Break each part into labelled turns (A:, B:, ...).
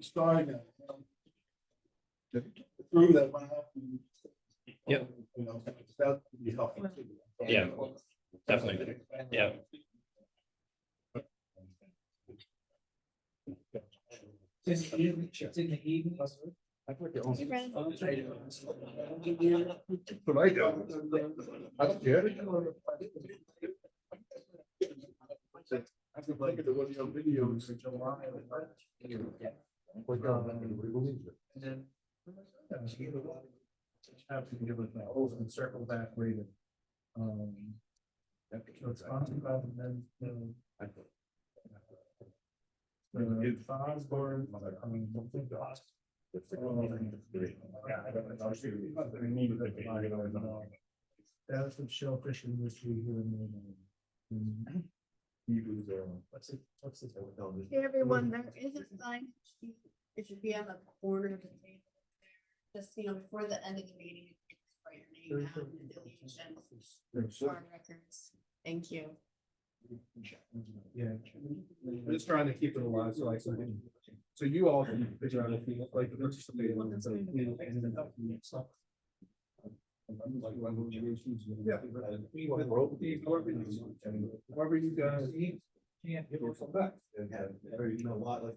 A: Starting through that one.
B: Yep.
A: You know, that would be helpful.
B: Yeah, definitely. Yeah.
C: It's in the evening.
A: But I don't. I'm scared. I could look at the videos in July. And then. Have to give it that open circle back later. It's on and then. It's Osborne. I mean, don't think the hospital. Yeah, I don't know. That's the shellfish industry here in what's it?
D: Hey everyone, there is a sign. It should be on the corner of the table. Just, before the end of the meeting, write your name down and deletion for our records. Thank you.
A: Yeah. I'm just trying to keep it alive, so you all can figure out if you look like. Whoever you guys eat. Yeah, give us some back.
E: You know, a lot like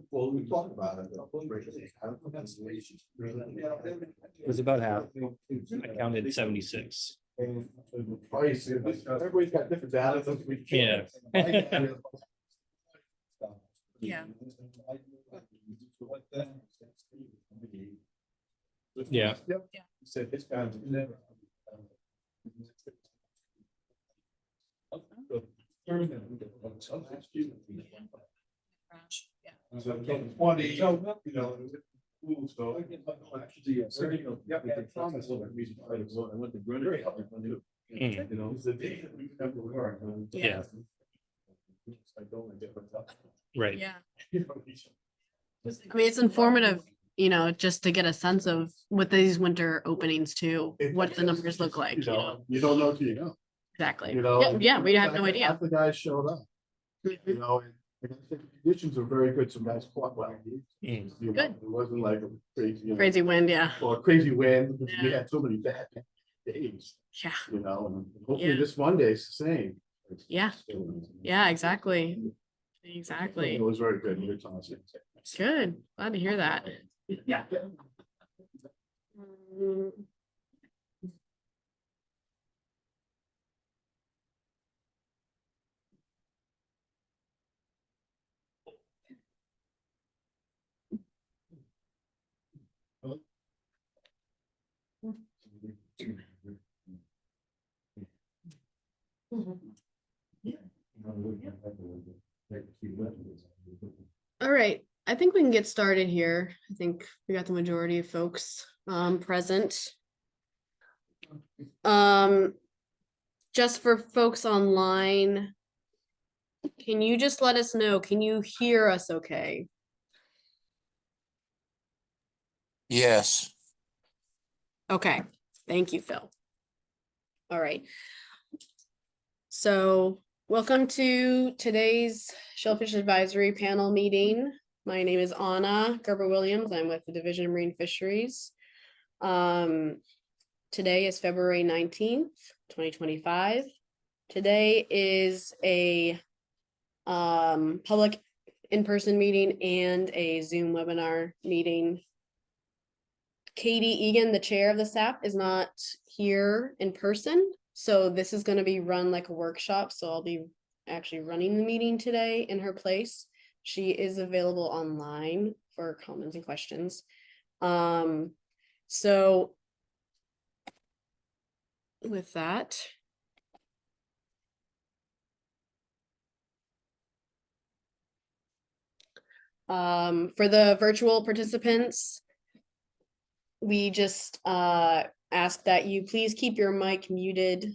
E: well, we talked about it.
B: It was about half. I counted 76.
A: And the price, everybody's got different data.
B: Yeah.
D: Yeah.
B: Yeah.
A: Yep.
D: Yeah.
A: Said this guy never.
D: Yeah.
A: So 20, you know. So yeah, promise. I went to Greenwich. You know, it's the day that we never learn.
B: Yeah. Right.
D: Yeah. I mean, it's informative, just to get a sense of what these winter openings too, what the numbers look like,
A: You don't know till you know.
D: Exactly.
A: You know.
D: Yeah, we have no idea.
A: Half the guys showed up, you know, and the conditions are very good, some guys fought well.
B: Mm.
A: You know,
D: Good.
A: It wasn't like a crazy.
D: Crazy wind, yeah.
A: Or a crazy wind, because we
D: Yeah.
A: had so many bad days,
D: Yeah.
A: and hopefully
D: Yeah.
A: this one day is the same.
D: Yeah. Yeah, exactly. Exactly.
A: It was very good.
D: Good. Glad to hear that.
A: Yeah.
D: All right, I think we can get started here. I think we got the majority of folks present. Just for folks online, can you just let us know, can you hear us okay?
E: Yes.
D: Okay, thank you, Phil. All right. So welcome to today's Shellfish Advisory Panel meeting. My name is Anna Gerber-Williams. I'm with the Division of Marine Fisheries. Today is February 19th, 2025. Today is a public in-person meeting and a Zoom webinar meeting. Katie Egan, the chair of the SAP, is not here in person. So this is going to be run like a workshop. So I'll be actually running the meeting today in her place. She is available online for comments and questions. So with that, for the virtual participants, we just ask that you please keep your mic muted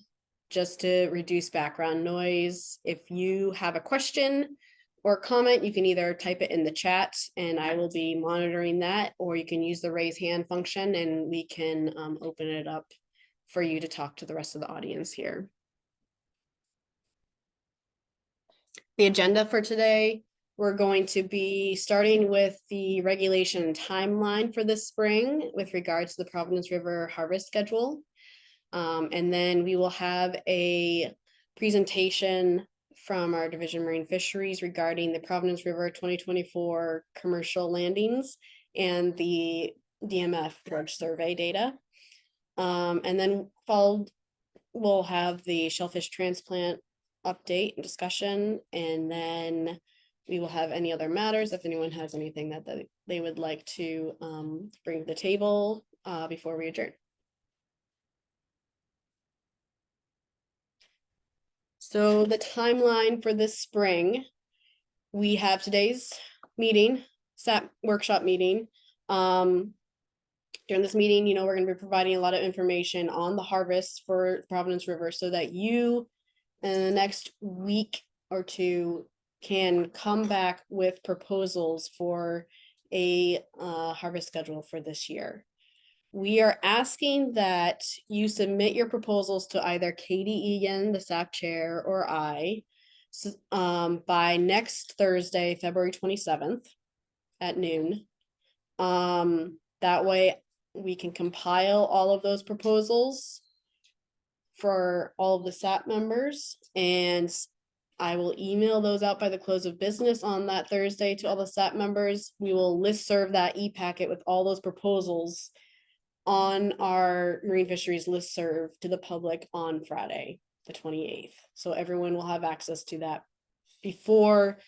D: just to reduce background noise. If you have a question or comment, you can either type it in the chat and I will be monitoring that, or you can use the raise hand function and we can open it up for you to talk to the rest of the audience here. The agenda for today, we're going to be starting with the regulation timeline for this spring with regards to the Providence River harvest schedule. And then we will have a presentation from our Division of Marine Fisheries regarding the Providence River 2024 commercial landings and the DMF dredge survey data. And then we'll have the shellfish transplant update and discussion, and then we will have any other matters if anyone has anything that they would like to bring to the table before we adjourn. So the timeline for this spring, we have today's meeting, SAP workshop meeting. During this meeting, we're going to be providing a lot of information on the harvest for Providence River so that you in the next week or two can come back with proposals for a harvest schedule for this year. We are asking that you submit your proposals to either Katie Egan, the SAP chair, or I by next Thursday, February 27th at noon. That way we can compile all of those proposals for all of the SAP members, and I will email those out by the close of business on that Thursday to all the SAP members. We will listserv that e-packet with all those proposals on our Marine Fisheries listserv to the public on Friday, the 28th. So everyone will have access to that before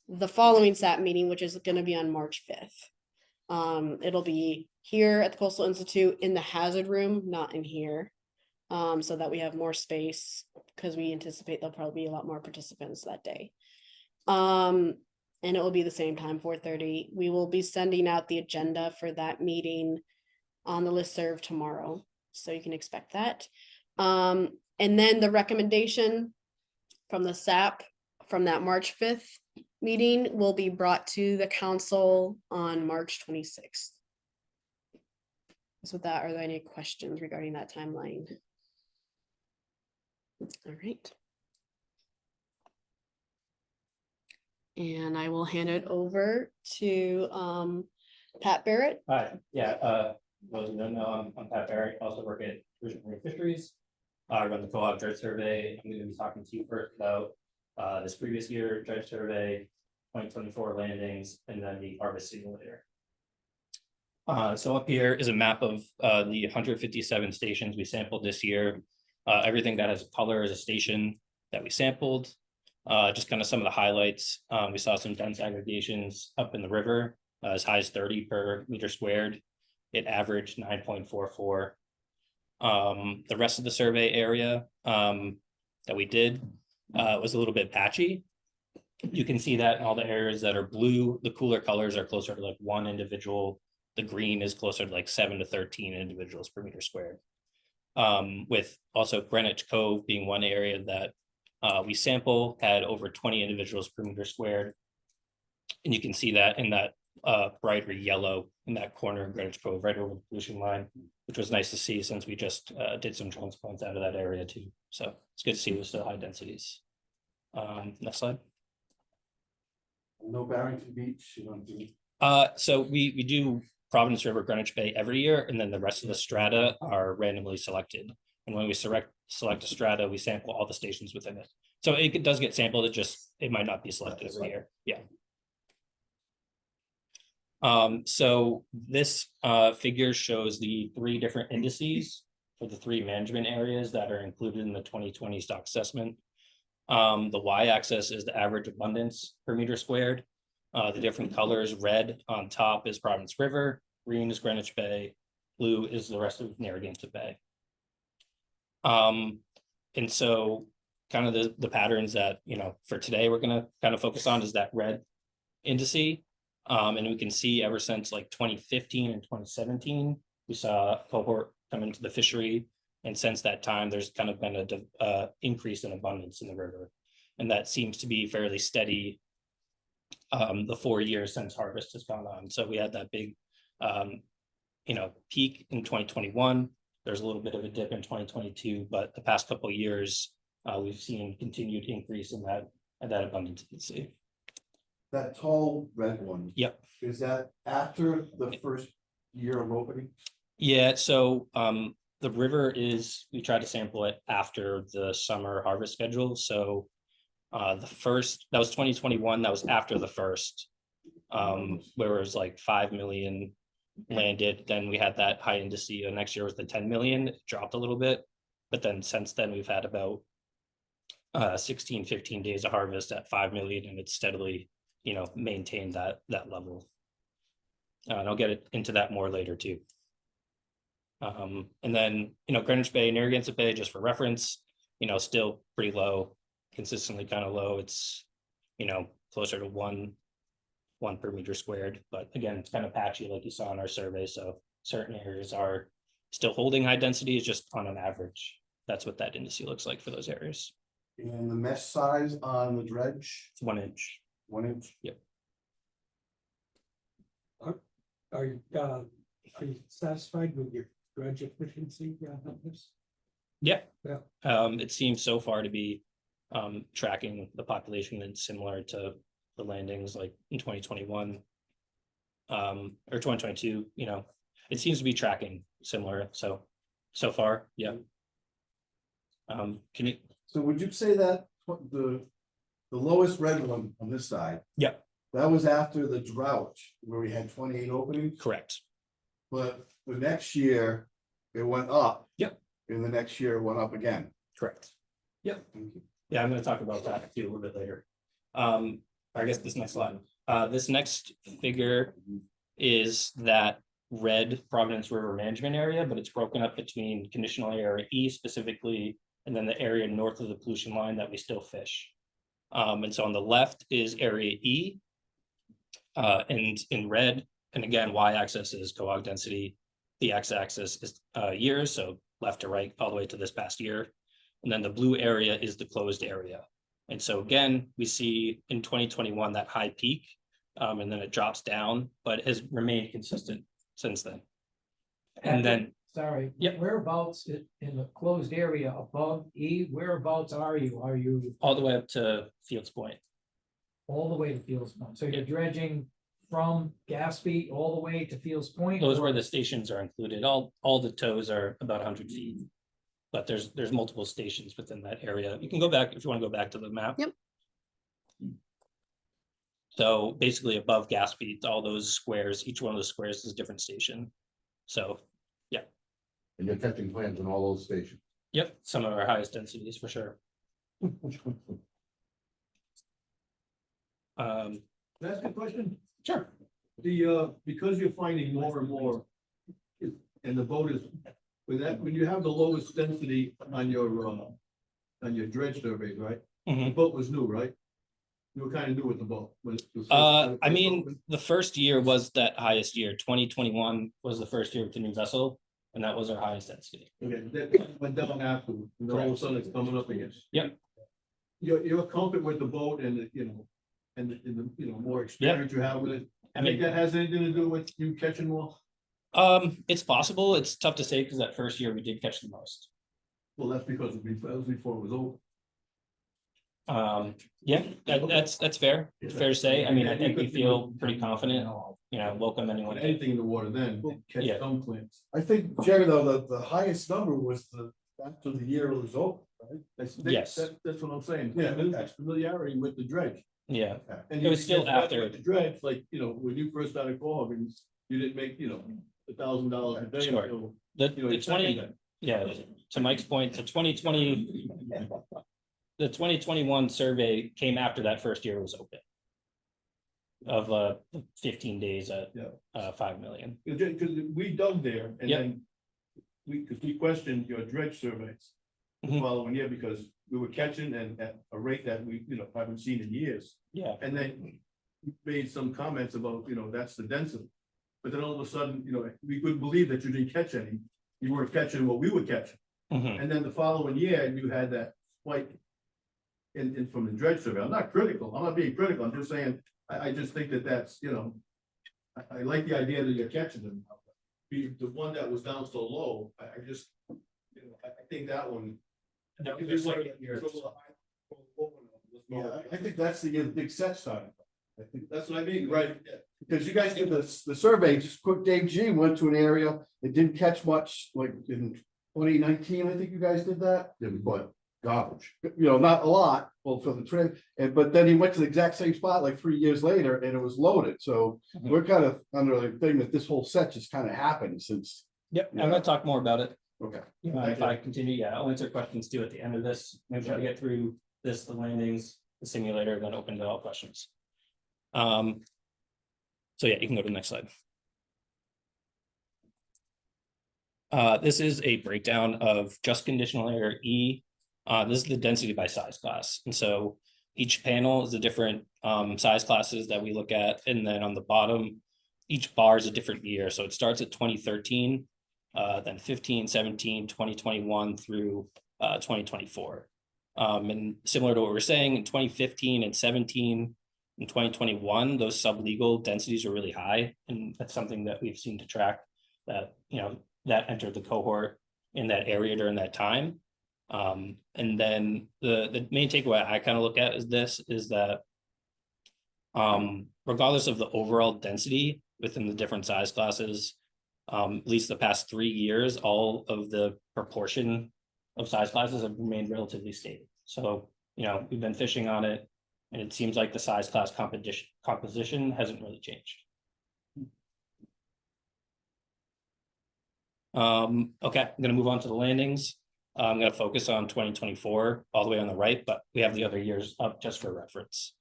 D: the following SAP meeting, which is going to be on March 5th. It'll be here at the Coastal Institute in the hazard room, not in here. So that we have more space, because we anticipate there'll probably be a lot more participants that day. And it will be the same time, 4:30. We will be sending out the agenda for that meeting on the listserv tomorrow, so you can expect that. And then the recommendation from the SAP from that March 5th meeting will be brought to the council on March 26th. So with that, are there any questions regarding that timeline? All right. And I will hand it over to Pat Barrett.
B: Hi, well, you don't know, I'm Pat Barrett, also work at Division of Marine Fisheries. I run the co-op dredge survey. I'm going to be talking to you first about this previous year dredge survey, 2024 landings, and then the harvest simulator. So up here is a map of the 157 stations we sampled this year. Everything that has a color is a station that we sampled. Just kind of some of the highlights. We saw some dense aggregations up in the river, as high as 30 per meter squared. It averaged 9.44. The rest of the survey area that we did was a little bit patchy. You can see that in all the areas that are blue, the cooler colors are closer to like one individual. The green is closer to like 7 to 13 individuals per meter squared. With also Greenwich Cove being one area that we sample had over 20 individuals per meter squared. And you can see that in that brighter yellow in that corner of Greenwich Cove, right over the pollution line, which was nice to see since we just did some transplants out of that area too. So it's good to see with still high densities. Next slide.
A: No Barrington Beach, you don't do.
B: So we do Providence River, Greenwich Bay every year, and then the rest of the strata are randomly selected. And when we select a strata, we sample all the stations within it. So it does get sampled, it might not be selected every year. Yeah. So this figure shows the 3 different indices for the 3 management areas that are included in the 2020 stock assessment. The y-axis is the average abundance per meter squared. The different colors, red on top is Providence River, green is Greenwich Bay, blue is the rest of Narragansett Bay. And so kind of the patterns that, for today we're going to kind of focus on is that red indice. And we can see ever since like 2015 and 2017, we saw a cohort come into the fishery. And since that time, there's kind of been a increase in abundance in the river. And that seems to be fairly steady the 4 years since harvest has gone on. So we had that big, peak in 2021. There's a little bit of a dip in 2022, but the past couple of years, we've seen continued increase in that had that abundance at sea.
E: That tall red one.
B: Yep.
E: Is that after the first year of opening?
B: Yeah, so the river is, we try to sample it after the summer harvest schedule, so. The first, that was 2021, that was after the first. Where it was like 5 million landed, then we had that high indice, next year was the 10 million, it dropped a little bit. But then since then, we've had about 16, 15 days of harvest at 5 million, and it's steadily, maintained that level. And I'll get into that more later too. And then, Greenwich Bay, Narragansett Bay, just for reference, still pretty low, consistently kind of low. It's, closer to one per meter squared, but again, it's kind of patchy like you saw in our survey. So certain areas are still holding high densities, just on an average. That's what that indice looks like for those areas.
E: And the mesh size on the dredge,
B: It's 1 inch.
E: 1 inch?
B: Yep.
C: Are you satisfied with your dredge efficiency numbers?
B: Yeah.
C: Yeah.
B: It seems so far to be tracking the population and similar to the landings like in 2021 or 2022, it seems to be tracking similar. So far, yeah. Can you?
E: So would you say that the lowest red one on this side?
B: Yeah.
E: That was after the drought where we had 28 openings,
B: Correct.
E: but the next year it went up.
B: Yep.
E: And the next year it went up again.
B: Correct. Yep.
E: Thank you.
B: Yeah, I'm going to talk about that too a little bit later. I guess this next slide. This next figure is that red Providence River management area, but it's broken up between conditional area E specifically, and then the area north of the pollution line that we still fish. And so on the left is area E, and in red, and again, y-axis is cohort density, the x-axis is years, so left to right, all the way to this past year. And then the blue area is the closed area. And so again, we see in 2021 that high peak, and then it drops down, but has remained consistent since then. And then,
C: Sorry.
B: Yep.
C: Whereabouts in the closed area above E, whereabouts are you? Are you
B: all the way up to Fields Point.
C: all the way to Fields Point? So you're dredging from Gaspee all the way to Fields Point?
B: Those where the stations are included. All the tows are about 100 feet. But there's multiple stations within that area. You can go back if you want to go back to the map.
D: Yep.
B: So basically above Gaspee, all those squares, each one of those squares is a different station. So, yeah.
E: And you're catching clams in all those stations.
B: Yep, some of our highest densities for sure.
A: Can I ask a question?
B: Sure.
A: Because you're finding more and more. And the boat is, when you have the lowest density on your dredge surveys, right? The
B: Mhm.
A: boat was new, right? You were kind of new with the boat. when it was first
B: I mean,
A: opened.
B: the first year was that highest year. 2021 was the first year with the new vessel, and that was our highest density.
A: Okay, that went down afterwards, and then all of a sudden it's coming up again.
B: Yep.
A: You're comfortable with the boat and, and the, more experience you have with it. I think that has anything to do with you catching more?
B: It's possible. It's tough to say because that first year we did catch the most.
A: Well, that's because that was before it was over.
B: Yeah, that's fair. Fair to say. I mean, I think we feel pretty confident, welcome anyone.
A: Anything in the water then, catch
B: Yeah.
A: some clams.
E: I think, Jerry, though, the highest number was after the year it was over, right?
B: Yes.
A: That's what I'm saying.
E: Yeah.
A: That's familiarity with the dredge.
B: Yeah,
A: And
B: It was still after.
A: The dredge, like, when you first started cohogging, you didn't make, $1,000 a day.
B: Sure.
A: until,
B: the
A: you
B: the 20,
A: second
B: yeah, to Mike's point, the 2020, the 2021 survey came after that first year was open. Of 15 days at
A: Yeah.
B: 5 million.
A: Because we dug there and
B: Yep.
A: then because we questioned your dredge surveys the
B: Mhm.
A: following year because we were catching and at a rate that we, haven't seen in years.
B: Yeah,
A: And then we made some comments about, that's the density. But then all of a sudden, we couldn't believe that you didn't catch any. You weren't catching what we were catching.
B: Mhm.
A: And then the following year, you had that spike in from the dredge survey. I'm not critical. I'm not being critical. I'm just saying, I just think that's, I like the idea that you're catching them. The one that was down so low, I just, I think that one.
B: That was
A: Because
B: the
A: like,
B: second year.
A: it's a little high,
E: Yeah, I think that's the big set sign. I think
A: That's what I mean,
E: right, because you guys did the survey, just quick, Dave G went to an area, it didn't catch much, like in 2019, I think you guys did that, but garbage, not a lot, well, for the trip, but then he went to the exact same spot like 3 years later, and it was loaded, so
B: Mhm.
E: we're kind of under the thing that this whole set just kind of happened since,
B: Yep, I'm gonna talk more about it.
E: okay.
B: If I continue, yeah, I'll answer questions too at the end of this, maybe try to get through this, the landings, the simulator, then open to all questions. So yeah, you can go to the next slide. This is a breakdown of just conditional area E. This is the density by size class, and so each panel is a different size classes that we look at, and then on the bottom, each bar is a different year. So it starts at 2013, then 15, 17, 2021 through 2024. And similar to what we're saying, in 2015 and 17, in 2021, those sublegal densities are really high, and that's something that we've seen to track that, that entered the cohort in that area during that time. And then the main takeaway I kind of look at is that regardless of the overall density within the different size classes, at least the past 3 years, all of the proportion of size classes have remained relatively stable. So, we've been fishing on it, and it seems like the size class composition hasn't really changed. Okay, I'm gonna move on to the landings. I'm gonna focus on 2024 all the way on the right, but we have the other years up just for reference.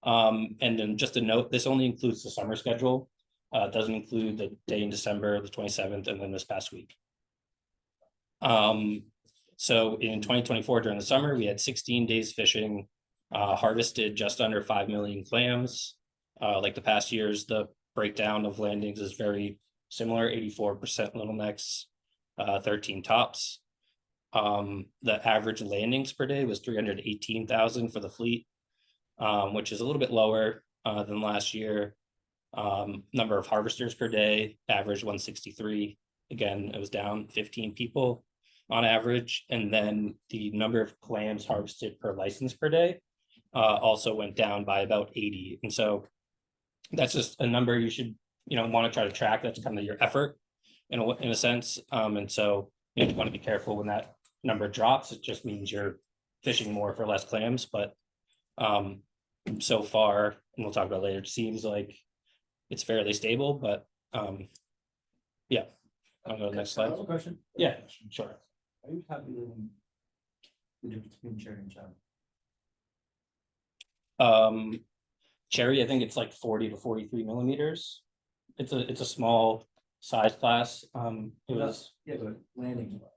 B: And then just a note, this only includes the summer schedule. It doesn't include the day in December, the 27th, and then this past week. So in 2024 during the summer, we had 16 days fishing, harvested just under 5 million clams. Like the past years, the breakdown of landings is very similar, 84% littlenecks, 13 tops. The average landings per day was 318,000 for the fleet, which is a little bit lower than last year. Number of harvesters per day averaged 163. Again, it was down 15 people on average. And then the number of clams harvested per license per day also went down by about 80. And so that's just a number you should want to try to track. That's kind of your effort in a sense. And so you want to be careful when that number drops. It just means you're fishing more for less clams. But so far, and we'll talk about it later, it seems like it's fairly stable, but yeah. I'll go to the next slide.
C: Question?
B: Yeah, sure.
C: Are you calculating the difference between cherry and chum?
B: Cherry, I think it's like 40 to 43 millimeters. It's a small size class. It was
C: Yeah, but landing was.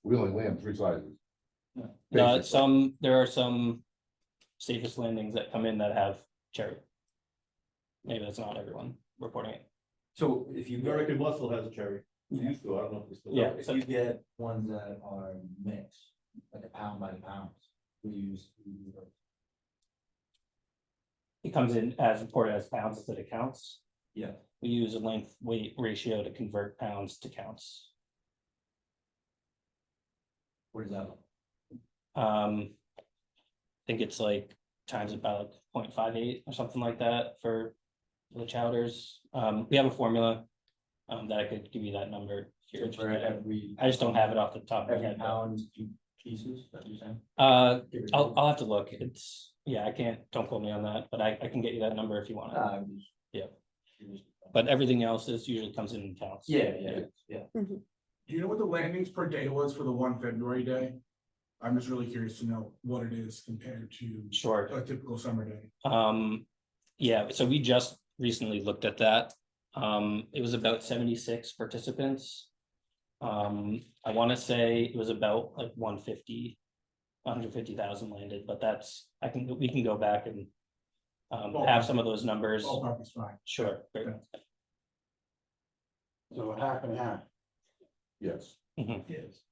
F: We only land 3 sizes.
B: there are some safest landings that come in that have cherry. Maybe that's not everyone reporting it.
C: So if you
A: American Muscle has a cherry. It used to, I don't know if it's still.
B: Yeah.
C: if you get ones that are mixed, like a pound by the pound, we use those.
B: It comes in as reported as pounds instead of counts.
C: Yeah.
B: We use a length weight ratio to convert pounds to counts.
C: What is that?
B: I think it's like times about 0.58 or something like that for the chowders. We have a formula that I could give you that number if you're
C: For
B: interested.
C: every.
B: I just don't have it off the top of my
C: Every
B: head.
C: pound, 2 pieces, that you're saying?
B: I'll have to look. I can't, don't quote me on that, but I can get you that number if you want it. Yeah. But everything else usually comes in counts.
C: Yeah.
G: Do you know what the landings per day was for the 1 February day? I'm just really curious to know what it is compared to
B: Sure.
G: a typical summer day.
B: Yeah, so we just recently looked at that. It was about 76 participants. I want to say it was about like 150,000 landed, but we can go back and have some of those numbers.
G: Ballpark is fine.
B: Sure. Great.
F: So half and half. Yes.
B: Mhm.
C: Yes.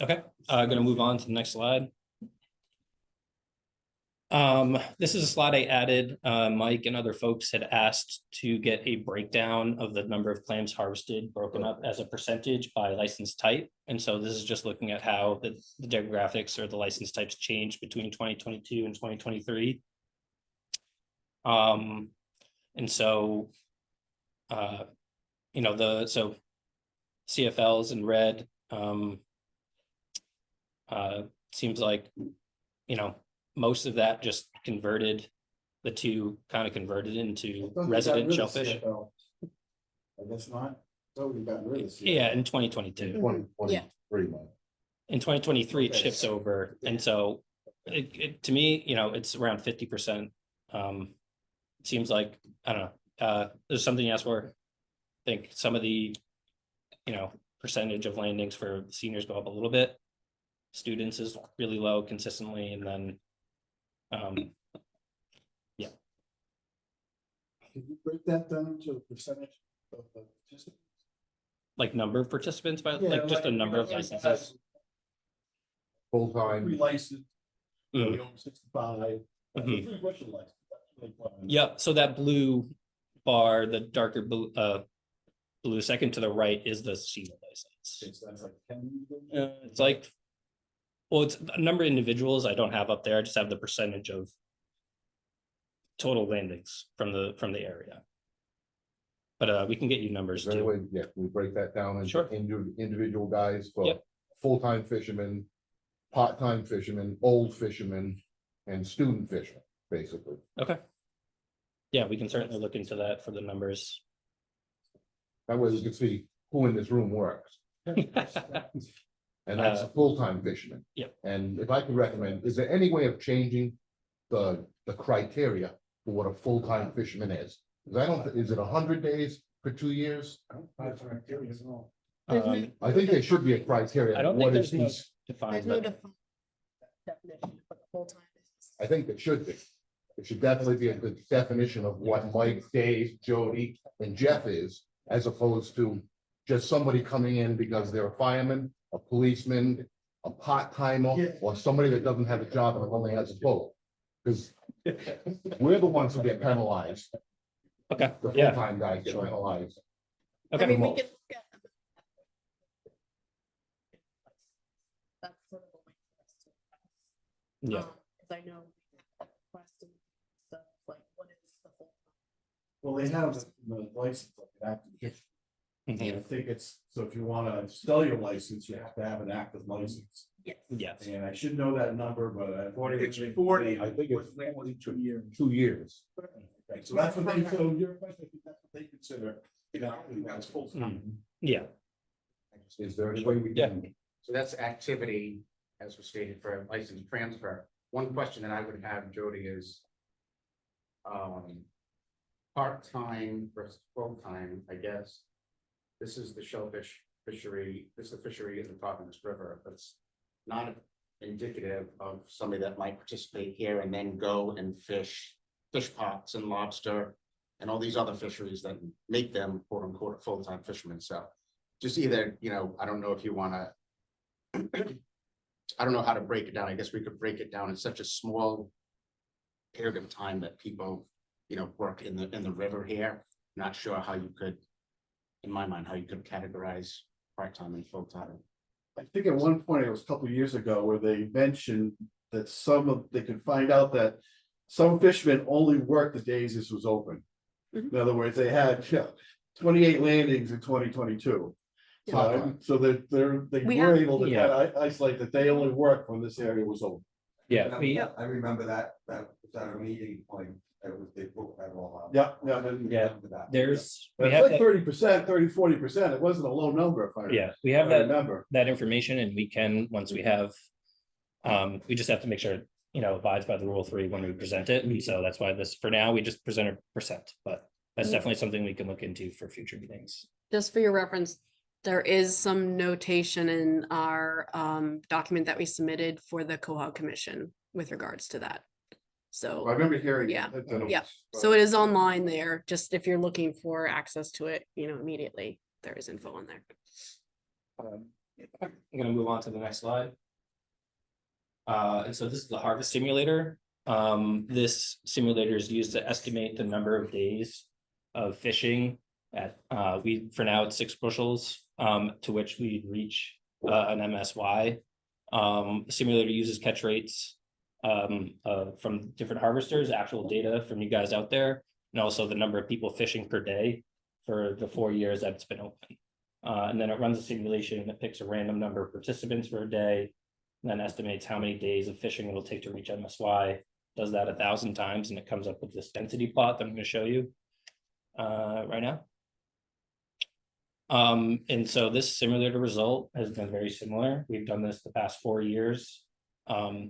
B: Okay, gonna move on to the next slide. This is a slide I added. Mike and other folks had asked to get a breakdown of the number of clams harvested, broken up as a percentage by license type. And so this is just looking at how the demographics or the license types changed between 2022 and 2023. And so, you know, so CFLs in red, seems like, you know, most of that just converted, the two kind of converted into resident shellfish.
E: I guess not. So we got rid of.
B: Yeah, in 2022.
F: 2023 month.
B: In 2023, it
E: Okay.
B: shifts over, and so to me, you know, it's around 50%. It seems like, I don't know, there's something you asked for. I think some of the, you know, percentage of landings for seniors go up a little bit. Students is really low consistently, and then yeah.
E: Can you break that down to a percentage of the participants?
B: Like number of participants, but
E: Yeah,
B: like just a
E: like,
B: number of licenses.
F: Full-time.
E: Pre-licensed,
B: Mm.
E: you know, 65.
B: Mhm.
E: Free Russian license, that's like,
B: Yep, so that blue bar, the darker blue, blue second to the right is the senior license.
E: That's like 10.
B: It's like, well, it's a number of individuals I don't have up there. I just have the percentage of total landings from the area. But we can get you numbers
F: Is there any
B: too.
F: way, yeah, we break that down
B: Sure.
F: into individual guys for
B: Yep.
F: full-time fishermen, part-time fishermen, old fishermen, and student fishermen, basically.
B: Okay. Yeah, we can certainly look into that for the numbers.
F: That way we can see who in this room works. And that's a full-time fisherman.
B: Yep.
F: And if I could recommend, is there any way of changing the criteria for what a full-time fisherman is? Because I don't, is it 100 days for 2 years?
E: There's
F: I think there should be a criteria.
B: I don't
F: What
B: think
F: is
B: there's no
F: these-
B: defined,
D: There's no
B: but
D: definition of what full-time is.
F: I think it should be. It should definitely be a good definition of what Mike, Dave, Jody, and Jeff is, as opposed to just somebody coming in because they're a fireman, a policeman, a part-timer, or somebody that doesn't have a job and only has a boat. Because we're the ones who get penalized.
B: okay,
F: The
B: yeah,
F: full-time guys get
B: Sure.
F: penalized.
D: I
B: okay.
D: mean, we can look at. That's sort of a way for us to.
B: Yeah.
D: Cause I know. Question stuff like, what is the full?
E: Well, they have the license like an active.
B: Mhm.
E: And I think it's, so if you wanna sell your license, you have to have an active license.
D: Yes.
B: Yes,
E: And I should know that number, but I.
G: 40.
E: It's 40.
F: I think it's
E: 42 years.
F: 2 years.
E: Right, so that's what they, so your question, I think that's what they consider, you know, that's full time.
B: yeah,
F: Is there any way we can?
H: So that's activity, as was stated, for a license transfer. One question that I would have, Jody, is part-time versus full-time, I guess. This is the shellfish fishery, this is the fishery in the Providence River, but it's not indicative of somebody that might participate here and then go and fish pots and lobster and all these other fisheries that make them quote unquote a full-time fisherman. So just either, you know, I don't know if you want to, I don't know how to break it down. I guess we could break it down in such a small period of time that people, you know, work in the river here. Not sure how you could, in my mind, how you could categorize part-time and full-time.
E: I think at one point, it was a couple of years ago, where they mentioned that they could find out that some fishermen only worked the days this was open.
D: Mhm.
E: In other words, they had 28 landings in 2022. So they
D: We
E: were
D: have-
E: able to
B: Yeah.
E: kind of isolate that they only worked when this area was open.
B: yeah.
I: I remember that was at a meeting, like, it was, they booked that all out.
E: Yeah.
B: Yeah.
I: Remember that.
B: There's, we
E: It's
B: have
E: like
B: that,
E: 30%, 40%. It wasn't a low number if I.
B: yeah, we
E: if
B: have
E: I
B: that,
E: remember.
B: that information, and we can, once we have, we just have to make sure, you know, abides by the rule 3 when we present it, and so that's why this, for now, we just present a percent, but that's definitely something we can look into for future meetings.
D: Just for your reference, there is some notation in our document that we submitted for the Cohog Commission with regards to that.
E: I
D: So,
E: remember hearing.
D: Yeah.
E: that it
D: yeah,
E: was-
D: so it is online there, just if you're looking for access to it, you know, immediately, there is info on there.
B: I'm gonna move on to the next slide. And so this is the harvest simulator. This simulator is used to estimate the number of days of fishing at, for now it's 6 bushels, to which we reach an MSY. The simulator uses catch rates from different harvesters, actual data from you guys out there, and also the number of people fishing per day for the 4 years that it's been open. And then it runs a simulation that picks a random number of participants for a day, and then estimates how many days of fishing it'll take to reach MSY. Does that 1,000 times, and it comes up with this density plot that I'm going to show you right now. And so this simulator result has been very similar. We've done this the past 4 years.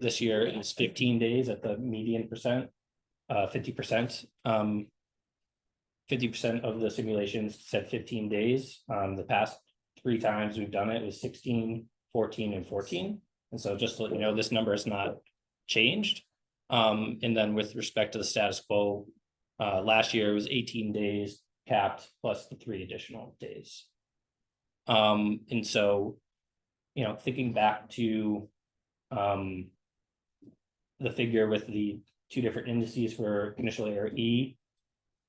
B: This year is 15 days at the median percent, 50%. 50% of the simulations said 15 days. The past 3 times we've done it was 16, 14, and 14. And so just to let you know, this number has not changed. And then with respect to the status quo, last year it was 18 days capped plus the 3 additional days. And so, you know, thinking back to the figure with the 2 different indices for initial area E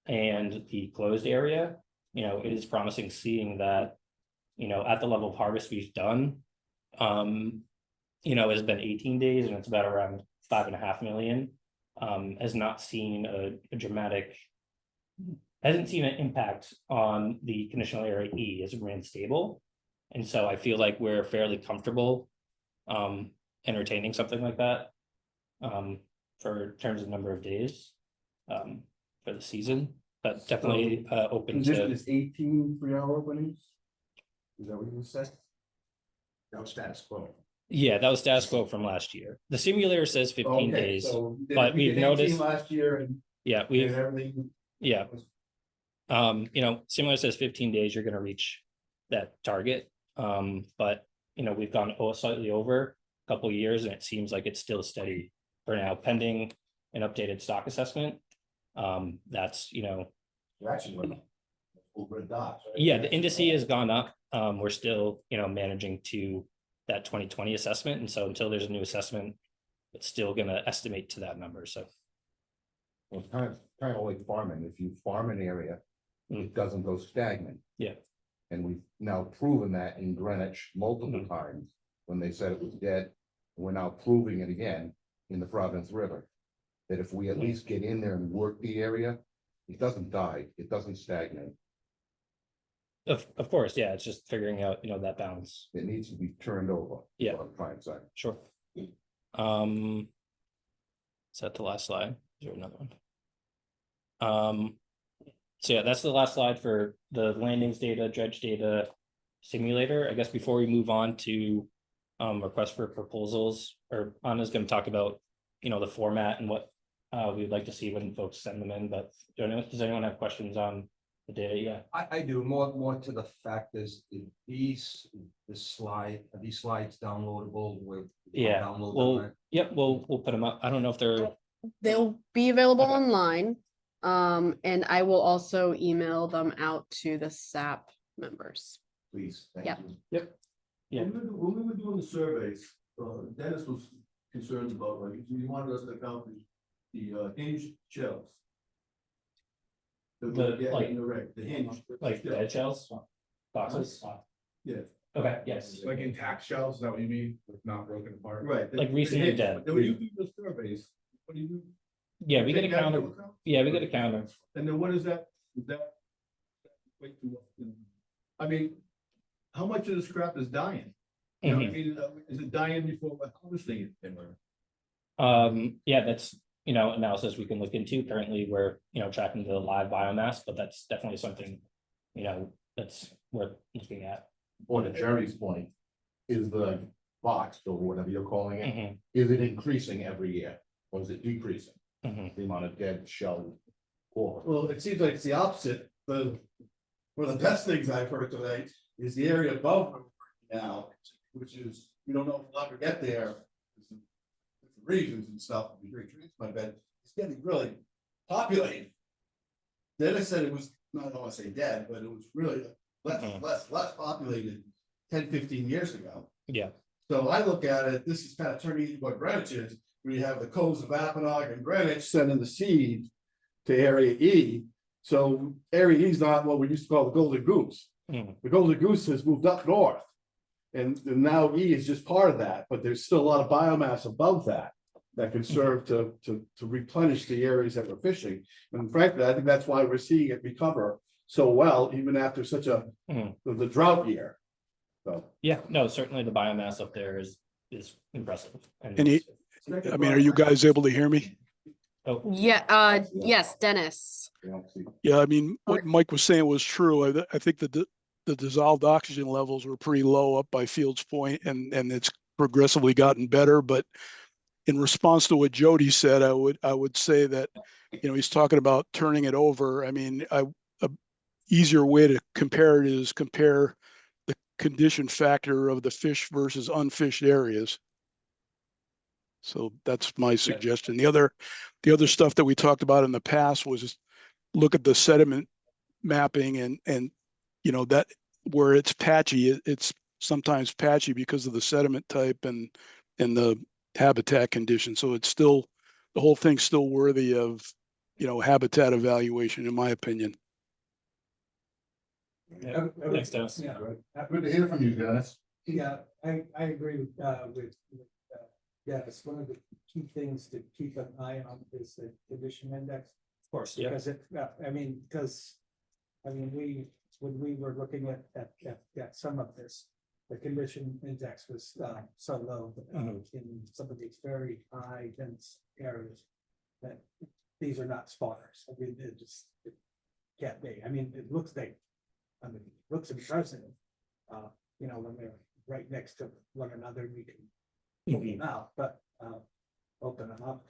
B: and the closed area, you know, it is promising seeing that, you know, at the level of harvest we've done, you know, it's been 18 days and it's about around 5.5 million, has not seen a dramatic, hasn't seen an impact on the conditional area E, as it remains stable. And so I feel like we're fairly comfortable entertaining something like that for terms of number of days for the season, but definitely open
E: Condition
B: to.
E: is 18 3-hour openings? Is that what you said?
H: No status quo.
B: Yeah, that was status quo from last year. The simulator says 15
E: Okay,
B: days,
E: so
B: but
E: we
B: we've
E: did 18
B: noticed.
E: last year and
B: Yeah, we've,
E: everything.
B: yeah. You know, simulator says 15 days, you're gonna reach that target. But you know, we've gone slightly over a couple of years and it seems like it's still steady for now, pending an updated stock assessment. That's, you know,
E: You're actually running over the dots, right?
B: yeah, the indice has gone up. We're still, you know, managing to that 2020 assessment. And so until there's a new assessment, it's still gonna estimate to that number. So.
F: Well, it's kind of like farming. If you farm an area, it doesn't go stagnant.
B: Yeah.
F: And we've now proven that in Greenwich multiple times when they said it was dead. We're now proving it again in the Providence River. That if we at least get in there and work the area, it doesn't die, it doesn't stagnate.
B: Of course, yeah, it's just figuring out, you know, that balance.
F: It needs to be turned over.
B: Yeah.
F: What I'm trying to say.
B: Sure. Is that the last slide? Is there another one? So yeah, that's the last slide for the landings data, dredge data simulator. I guess before we move on to request for proposals, or Anna's going to talk about, you know, the format and what we'd like to see when folks send them in. But does anyone have questions on the data? Yeah.
I: I do, more to the fact is, are these slides downloadable with?
B: Yeah,
I: download them,
B: well,
I: right?
B: yep, we'll put them up. I don't know if they're,
D: They'll be available
B: Okay.
D: online. And I will also email them out to the SAP members.
E: Please, thank
D: Yeah.
E: you.
B: yeah,
A: When we were doing the surveys, Dennis was concerned about, like, he wanted us to count the hinged shells.
B: The, like-
A: The hinge.
B: like dead shells, boxes.
A: Yeah.
B: Okay, yes.
G: Like intact shells, is that what you mean? Like not broken apart?
A: Right.
B: Like recently dead.
A: Then when you do the surveys, what do you do?
B: Yeah, we get a
A: Take that
B: counter.
A: into account?
B: Yeah, we get a counter.
A: And then what is that? Is that? Wait, I mean, how much of this crap is dying? You know what I mean? Is it dying before we're harvesting it?
B: Yeah, that's, you know, analysis we can look into. Currently, we're, you know, tracking the live biomass, but that's definitely something, you know, that's worth looking at.
F: Or to Jerry's point, is the box or whatever you're calling it,
B: Mhm,
F: is it increasing every year? Or is it decreasing?
B: mhm.
F: The amount of dead shell core.
E: Well, it seems like it's the opposite. One of the best things I've heard tonight is the area above where we're working now, which is, we don't know if we'll ever get there. Different reasons and stuff, but it's getting really populated. Then I said it was, I don't want to say dead, but it was really less populated 10, 15 years ago.
B: Yeah.
E: So I look at it, this is kind of turning into what Greenwich is, we have the coves of Apponaug and Greenwich sending the seed to area E. So area E is not what we used to call the Golden Goose.
B: Mhm.
E: The Golden Goose has moved up north. And now E is just part of that, but there's still a lot of biomass above that can serve to replenish the areas that we're fishing. And frankly, I think that's why we're seeing it recover so well, even after such the drought year. So.
B: Yeah, no, certainly the biomass up there is impressive. And
J: Any, I mean, are you guys able to hear me?
B: oh,
D: Yeah, yes, Dennis.
J: Yeah, I mean, what Mike was saying was true. I think that the dissolved oxygen levels were pretty low up by Fields Point, and it's progressively gotten better. But in response to what Jody said, I would say that, he's talking about turning it over. I mean, a easier way to compare it is compare the condition factor of the fish versus unfished areas. So that's my suggestion. The other stuff that we talked about in the past was look at the sediment mapping and that where it's patchy, it's sometimes patchy because of the sediment type and the habitat condition. So it's still, the whole thing's still worthy of, habitat evaluation, in my opinion.
B: yeah. Thanks, Dennis.
C: Yeah,
F: Good to hear from you, Dennis.
C: yeah, I agree with Dennis. One of the key things to keep an eye on is the condition index.
B: Of course, yeah.
C: Because when we were looking at some of this, the condition index was so low in some of these very high dense areas that these are not spawners. I mean, it can't be. I mean, it looks impressive. When they're right next to one another, we can move them out, but open them up.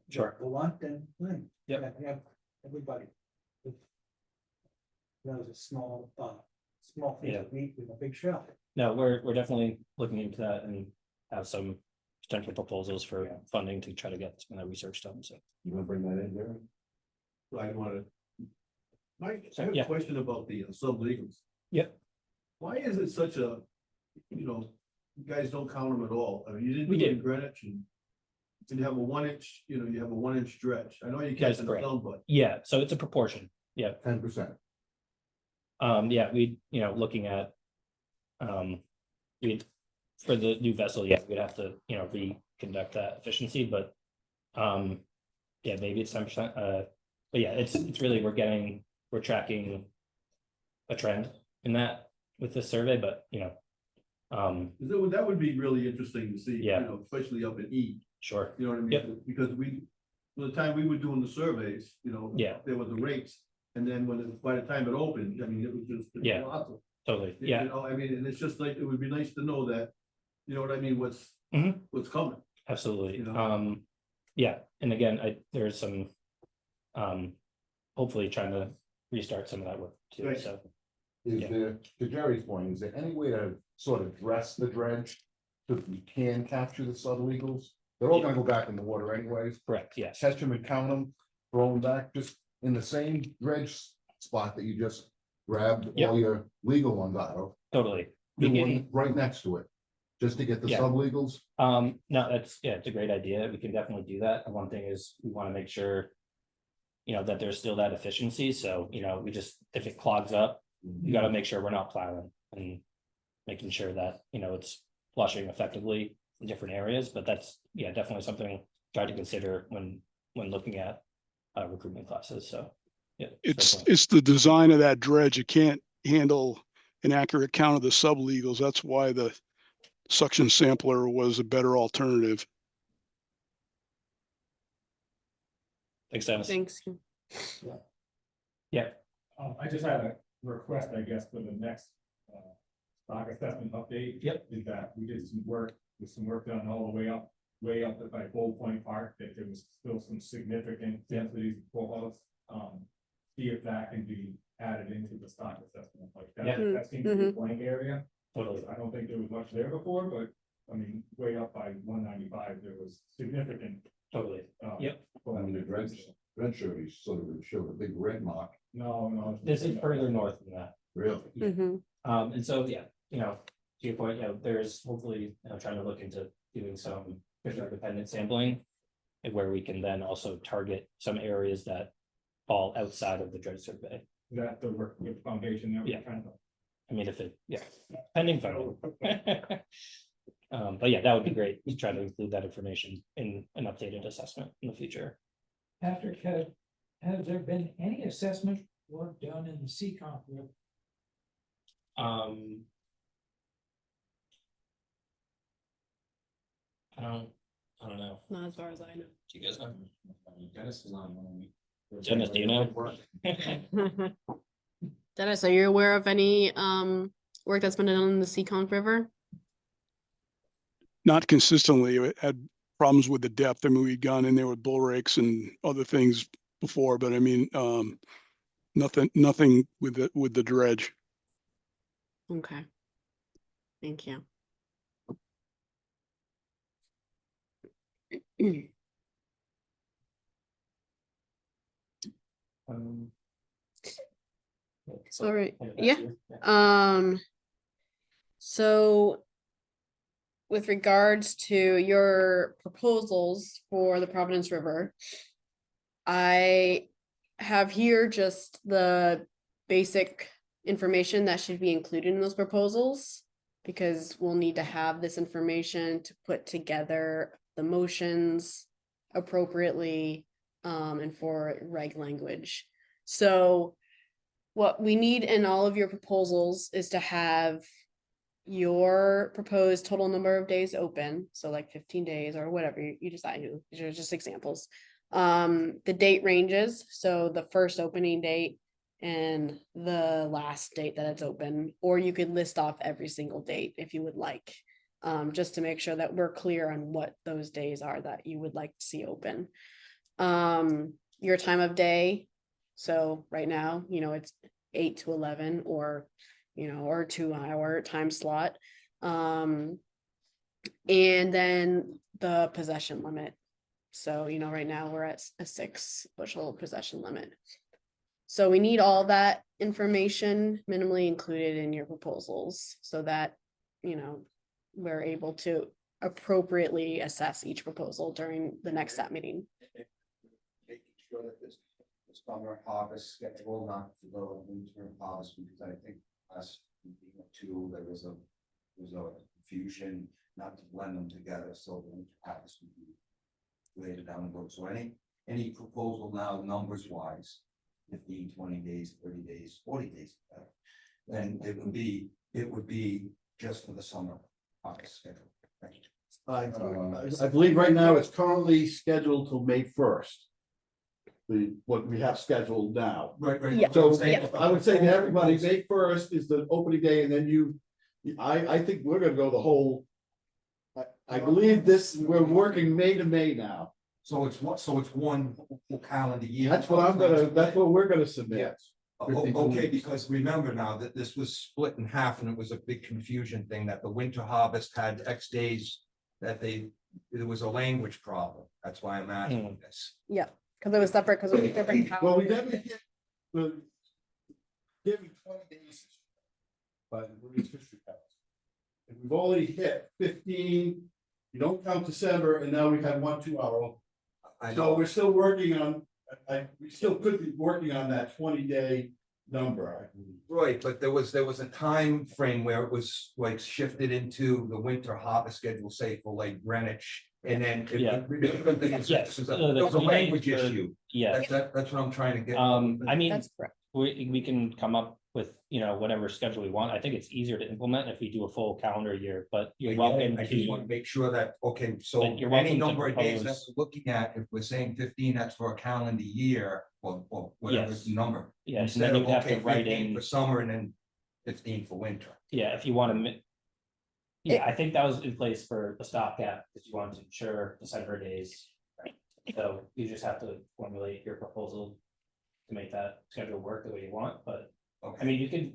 B: Sure.
C: The one thing.
B: Yep.
C: Have everybody. That was a small piece of meat with a big shell.
B: No, we're definitely looking into that and have some potential proposals for funding to try to get some of that research done. So
F: You want to bring that in there?
A: I wanna. Mike, I have
B: Yeah.
A: a question about the sublegals.
B: Yep.
A: Why is it such a, you guys don't count them at all? I mean, you didn't
B: We
A: do it
B: did.
A: in Greenwich and you have a 1 inch, you have a 1 inch dredge. I know you
B: That's
A: catch
B: correct.
A: some, but
B: yeah, so it's a proportion. Yeah.
F: 10%.
B: Yeah, we, looking at, we for the new vessel, yeah, we'd have to, reconduct that efficiency, but, yeah, maybe it's 10%. But yeah, it's really, we're tracking a trend in that with this survey, but,
A: that would be really interesting to see,
B: Yeah.
A: Especially up in E.
B: sure.
A: You know what I mean?
B: Yep.
A: Because by the time we were doing the surveys,
B: Yeah.
A: there were the rates. And then by the time it opened, I mean, it was just.
B: Yeah.
A: colossal.
B: Totally.
A: You
B: Yeah,
A: know, I mean, and it's just like, it would be nice to know that, you know what I mean, what's coming.
B: absolutely.
A: You know?
B: Yeah, and again, there's some, hopefully trying to restart some of that work too,
A: Right.
B: so.
F: Is
B: Yeah.
F: there, to Jerry's point, is there any way to sort of dress the dredge so that you can capture the sublegals? They're all gonna go back in the water anyways.
B: Correct, yes.
F: Catch them and count them, throw them back, just in the same dredge spot that you just grabbed
B: Yeah.
F: all your legal ones out of.
B: Totally.
F: Do
B: We
F: one
B: can,
F: right next to it, just to get the
B: Yeah.
F: sublegals.
B: no, it's a great idea. We can definitely do that. And one thing is we want to make sure, that there's still that efficiency. So, if it clogs up, you got to make sure we're not plowing and making sure that, it's flushing effectively in different areas. But that's, definitely something to try to consider when looking at recruitment classes. So, yeah.
J: It's the design of that dredge. It can't handle an accurate count of the sublegals. That's why the suction sampler was a better alternative.
B: Makes sense.
D: Thanks.
B: Yeah.
K: I just had a request, I guess, for the next stock assessment update.
B: Yep.
K: Is that we did some work done all the way up at like Gold Point Park, that there was still some significant densities for us. See if that can be added into the stock assessment, like that,
B: Yeah.
K: that seems to be a blank area.
B: Totally.
K: I don't think there was much there before, but I mean, way up by 195, there was significant.
B: Totally. Yep.
F: I mean, the dredge survey sort of showed a big red mark.
K: No.
B: This is further north than that.
F: Really?
D: Mhm.
B: And so, to your point, there's hopefully, trying to look into doing some fishery dependent sampling. And where we can then also target some areas that fall outside of the dredge survey.
K: That the work with foundation that
B: Yeah.
K: we're trying to.
B: I mean, if it, yeah, pending funding. But yeah, that would be great to try to include that information in an updated assessment in the future.
L: Patrick, has there been any assessment work done in the Seacon River?
B: I don't know.
D: Not as far as I know.
B: Do you guys know?
H: Dennis is on.
B: Dennis, do you know?
D: Dennis, are you aware of any work that's been done in the Seacon River?
J: Not consistently. We had problems with the depth. I mean, we'd gone in there with bull rakes and other things before, but I mean, nothing with the dredge.
D: Okay. Thank you. All right, yeah. So with regards to your proposals for the Providence River, I have here just the basic information that should be included in those proposals, because we'll need to have this information to put together the motions appropriately and for reg language. So what we need in all of your proposals is to have your proposed total number of days open, so like 15 days or whatever you decide. These are just examples. The date ranges, so the first opening date and the last date that it's open, or you could list off every single date if you would like, just to make sure that we're clear on what those days are that you would like to see open. Your time of day, so right now, it's 8 to 11 or, or 2 hour time slot. And then the possession limit. So, right now we're at a 6 bushel possession limit. So we need all that information minimally included in your proposals so that, we're able to appropriately assess each proposal during the next SAP meeting.
I: Making sure that this summer harvest schedule, not to go winter harvest, because I think last meeting or two, there was a confusion not to blend them together, so the winter harvest would be later down the road. So any proposal now, numbers wise, 15, 20 days, 30 days, 40 days, then it would be just for the summer harvest schedule. Thank you.
E: I believe right now it's currently scheduled till May 1st. What we have scheduled now.
I: Right.
D: Yeah.
E: So
D: Yeah.
E: I would say to everybody, May 1st is the opening day, and then I think we're gonna go the whole. I believe we're working May to May now.
I: So it's one full calendar year.
E: That's what we're gonna submit.
I: Yes. Okay, because remember now that this was split in half and it was a big confusion thing that the winter harvest had X days that it was a language problem. That's why I'm asking this.
D: Yeah, because it was separate, because it was different.
E: Well, we never hit the given 20 days by the Marine Fishery Council. And we've already hit 15. You don't count December, and now we've had 1 2 hour. So we're still working on. We still could be working on that 20-day number, I believe.
I: Right, but there was a time frame where it was like shifted into the winter harvest schedule, say for like Greenwich, and then.
B: Yeah.
I: Yes, there was a language issue.
B: Yeah,
I: That's what I'm trying to get.
B: I mean,
D: That's correct.
B: we can come up with, whatever schedule we want. I think it's easier to implement if we do a full calendar year, but you're welcome
I: I just want
B: to.
I: to make sure that, okay, so
B: But you're welcome
I: any
B: to
I: number of days that
B: propose-
I: we're looking at, if we're saying 15, that's for a calendar year, or whatever
B: Yes.
I: the number.
B: Yes, and
I: Instead
B: then
I: of,
B: you have to
I: okay,
B: write
I: 15
B: in,
I: for summer and then 15 for winter.
B: yeah, if you want to. Yeah, I think that was in place for the stopgap, because you wanted to ensure December days. So you just have to formulate your proposal to make that schedule work the way you want, but I mean, you can,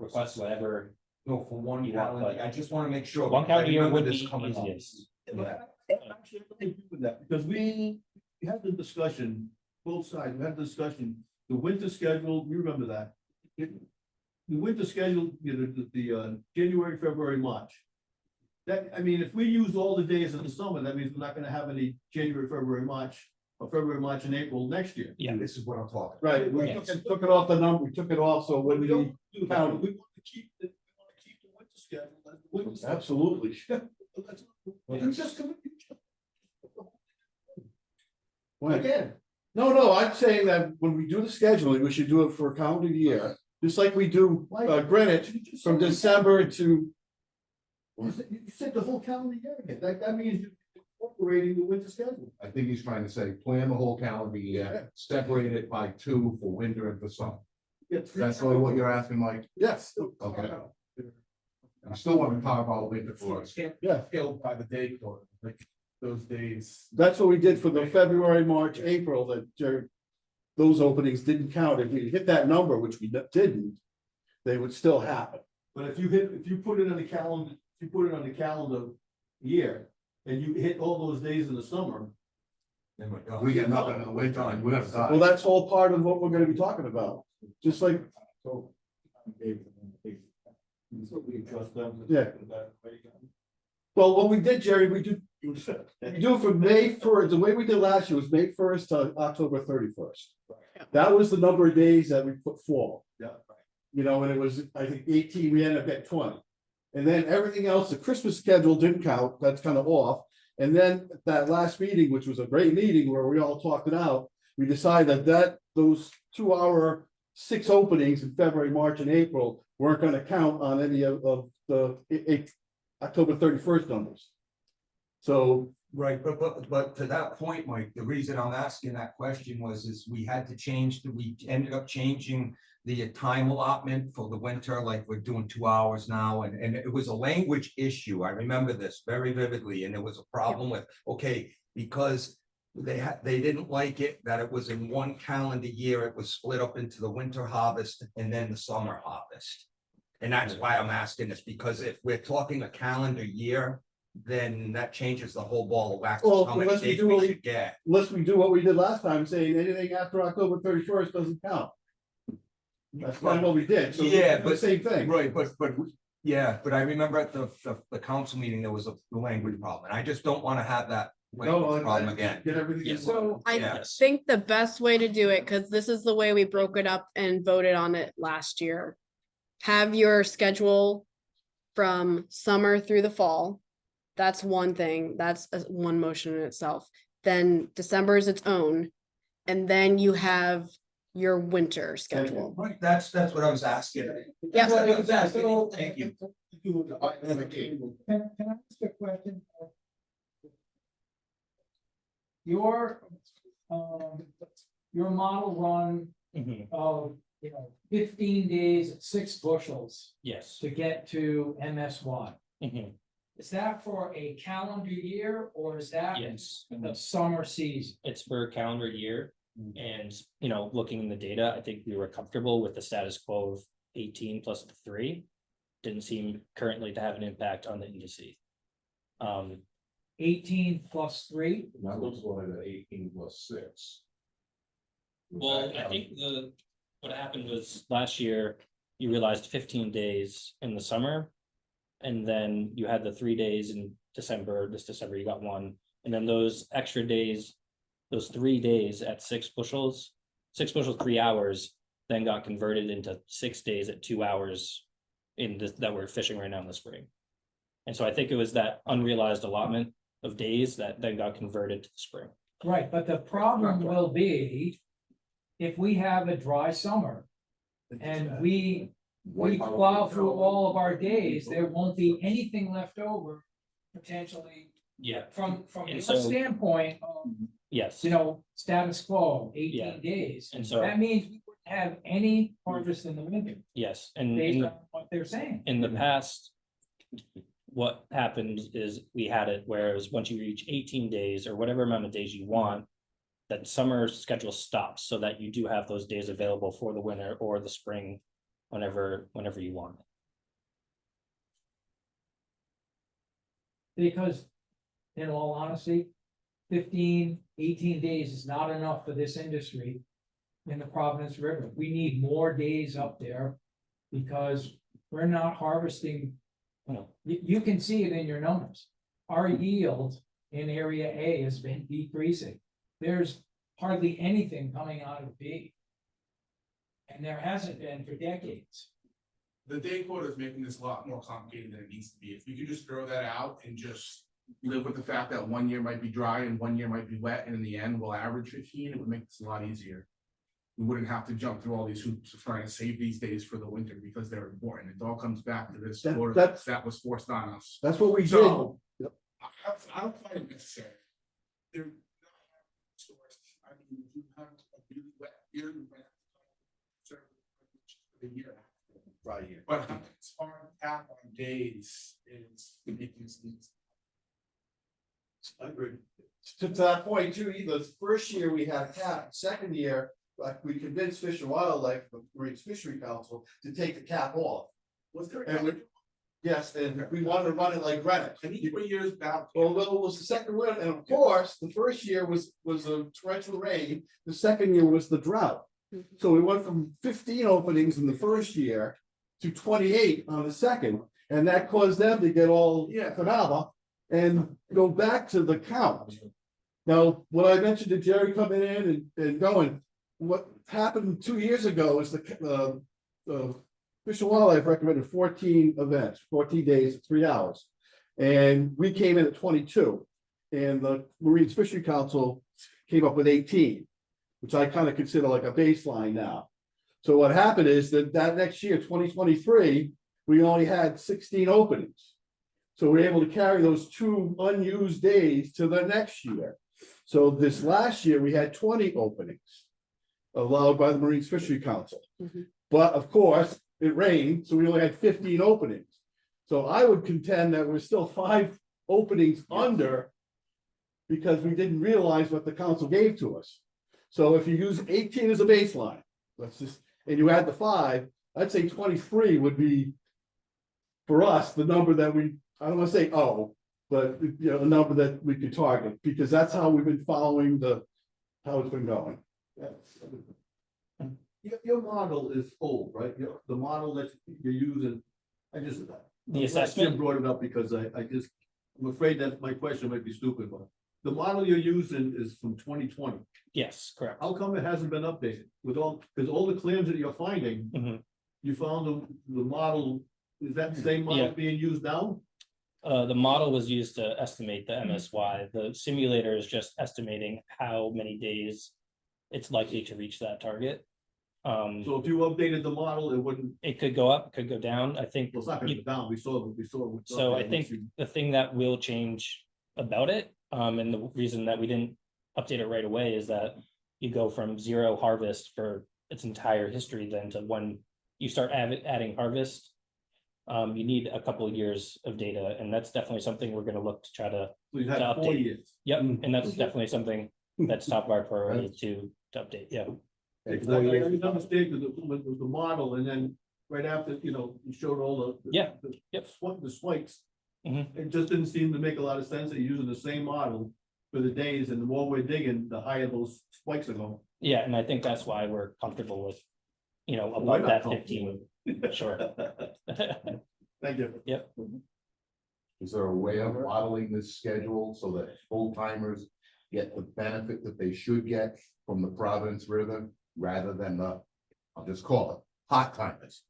B: request whatever.
I: No, for one
B: You want,
I: calendar,
B: but-
I: I just want to make sure.
B: One
I: because I
B: calendar year
I: remember
B: would
I: this
B: be
I: coming up.
B: easiest.
I: Yeah.
A: Actually, I agree with that, because we had the discussion, both sides, we had the discussion, the winter schedule, you remember that. The winter schedule, the January, February, March. That, I mean, if we use all the days in the summer, that means we're not gonna have any January, February, March, or February, March, and April next year.
B: Yeah.
I: This is what I'm talking.
E: Right, we
B: Yes.
E: took it off the number, we took it off, so when
A: We
E: we,
A: don't do that, we want to keep the winter schedule. That's the winter schedule.
E: absolutely.
A: Let's just come-
E: When-
A: Again,
E: No, I'm saying that when we do the scheduling, we should do it for a calendar year, just like we do Greenwich from December to.
A: you said the whole calendar year again, that means you're incorporating the winter schedule.
F: I think he's trying to say, plan the whole calendar year, separate it by 2 for winter and for summer. That's really what you're asking, Mike?
E: Yes,
F: Okay. I still want to talk about winter for us.
E: yeah,
G: Killed by the day for like those days.
E: that's what we did for the February, March, April, that those openings didn't count. If we hit that number, which we didn't, they would still happen.
A: But if you put it on the calendar, if you put it on the calendar year, and you hit all those days in the summer.
F: We get nothing in the winter and we're gonna die.
E: Well, that's all part of what we're gonna be talking about, just like,
A: So we adjust them.
E: Yeah. well, what we did, Jerry, we do it from May 1st, the way we did last year was May 1st to October 31st. That was the number of days that we put forward.
A: Yeah.
E: You know, and it was, I think 18, we ended up at 20. And then everything else, the Christmas schedule didn't count, that's kind of off. And then that last meeting, which was a great meeting where we all talked it out, we decided that those 2-hour 6 openings in February, March, and April weren't gonna count on any of the October 31st numbers. So,
I: Right, but to that point, Mike, the reason I'm asking that question is we had to change, we ended up changing the time allotment for the winter, like we're doing 2 hours now, and it was a language issue. I remember this very vividly, and there was a problem with, okay, because they didn't like it, that it was in one calendar year, it was split up into the winter harvest and then the summer harvest. And that's why I'm asking this, because if we're talking a calendar year, then that changes the whole ball of wax,
E: Well,
I: how many
E: unless we
I: days
E: do
I: we
E: what we-
I: should get.
E: unless we do what we did last time, saying anything after October 31st doesn't count. That's kind of what we did, so
I: Yeah,
E: the same thing.
I: Right, but yeah, but I remember at the council meeting, there was a language problem, and I just don't wanna have that language problem again.
E: Get everything.
B: Yes.
D: So I
I: Yes.
D: think the best way to do it, because this is the way we broke it up and voted on it last year. Have your schedule from summer through the fall. That's one thing. That's one motion in itself. Then December is its own. And then you have your winter schedule.
I: Right, that's what I was asking.
D: Yep.
I: That's what I was asking. Thank you.
L: Can I ask a question? Your model run of, 15 days at 6 bushels
B: Yes.
L: to get to MS1.
B: Mhm.
L: Is that for a calendar year or is that
B: Yes.
L: the summer season?
B: It's for a calendar year. And, looking in the data, I think we were comfortable with the status quo of 18 plus the 3. Didn't seem currently to have an impact on the indices.
L: 18 plus 3?
F: That looks like an 18 plus 6.
B: Well, I think what happened was last year, you realized 15 days in the summer. And then you had the 3 days in December, this December you got 1, and then those extra days, those 3 days at 6 bushels, 3 hours, then got converted into 6 days at 2 hours in this, that we're fishing right now in the spring. And so I think it was that unrealized allotment of days that then got converted to the spring.
L: Right, but the problem will be if we have a dry summer and we plow through all of our days, there won't be anything left over potentially
B: Yeah.
L: from
B: And
L: your
B: so-
L: standpoint of,
B: Yes.
L: status quo,
B: Yeah.
L: 18 days.
B: And so-
L: That means we wouldn't have any harvest in the winter,
B: Yes, and
L: based on what they're saying.
B: in the past, what happened is we had it where it was once you reach 18 days or whatever amount of days you want, that summer schedule stops so that you do have those days available for the winter or the spring, whenever you want.
L: Because in all honesty, 15, 18 days is not enough for this industry in the Providence River. We need more days up there because we're not harvesting You can see it in your numbers. Our yield in area A has been decreasing. There's hardly anything coming out of B. And there hasn't been for decades.
G: The day quota is making this a lot more complicated than it needs to be. If you could just throw that out and just live with the fact that 1 year might be dry and 1 year might be wet, and in the end we'll average 15, it would make this a lot easier. We wouldn't have to jump through all these hoops of trying to save these days for the winter because they're important. It all comes back to this quota that was forced on us.
E: That's what we did.
G: So I don't find it necessary. They're not source. I mean, if you have a really wet year, you might have to serve the year.
E: Right here.
G: But it's hard to tap on days is ridiculous.
E: I agree. To that point too, the first year we had cap, second year, like we convinced Fish and Wildlife, the Marine Fishery Council, to take the cap off.
G: Was there?
E: And yes, and we wanted to run it like Greenwich.
G: And each years back.
E: Although it was the second one, and of course, the first year was a torrential rain, the second year was the drought. So we went from 15 openings in the first year to 28 on the second, and that caused them to get all finale and go back to the count. Now, what I mentioned to Jerry coming in and going, what happened 2 years ago is the Fish and Wildlife recommended 14 events, 14 days, 3 hours. And we came in at 22. And the Marine Fishery Council came up with 18, which I kind of consider like a baseline now. So what happened is that next year, 2023, we only had 16 openings. So we're able to carry those 2 unused days to the next year. So this last year, we had 20 openings allowed by the Marine Fishery Council. But of course, it rained, so we only had 15 openings. So I would contend that we're still 5 openings under because we didn't realize what the council gave to us. So if you use 18 as a baseline, and you add the 5, I'd say 23 would be, for us, the number that I don't want to say, but the number that we could target, because that's how we've been following how it's been going.
A: Your model is old, right? The model that you're using,
B: The assessment?
A: Jim brought it up because I'm afraid that my question might be stupid, but the model you're using is from 2020.
B: Yes, correct.
A: How come it hasn't been updated because all the claims that you're finding, you found the model, is that the same model being used now?
B: The model was used to estimate the MSY. The simulator is just estimating how many days it's likely to reach that target.
A: So if you updated the model, it wouldn't.
B: It could go up, could go down. I think.
A: Well, it's not gonna go down. We saw.
B: So I think the thing that will change about it, and the reason that we didn't update it right away is that you go from 0 harvest for its entire history then to when you start adding harvest. You need a couple of years of data, and that's definitely something we're going to look to try to.
A: So you had 4 years.
B: Yep, and that's definitely something that's top of our priority to update. Yeah.
A: I understand the model, and then right after, you showed all the spikes. It just didn't seem to make a lot of sense that you're using the same model for the days, and the more we're digging, the higher those spikes are going.
B: Yeah, and I think that's why we're comfortable with, above that 15. Sure.
A: Thank you.
B: Yep.
F: Is there a way of modeling this schedule so that full timers get the benefit that they should get from the Providence River rather than I'll just call it hot timers?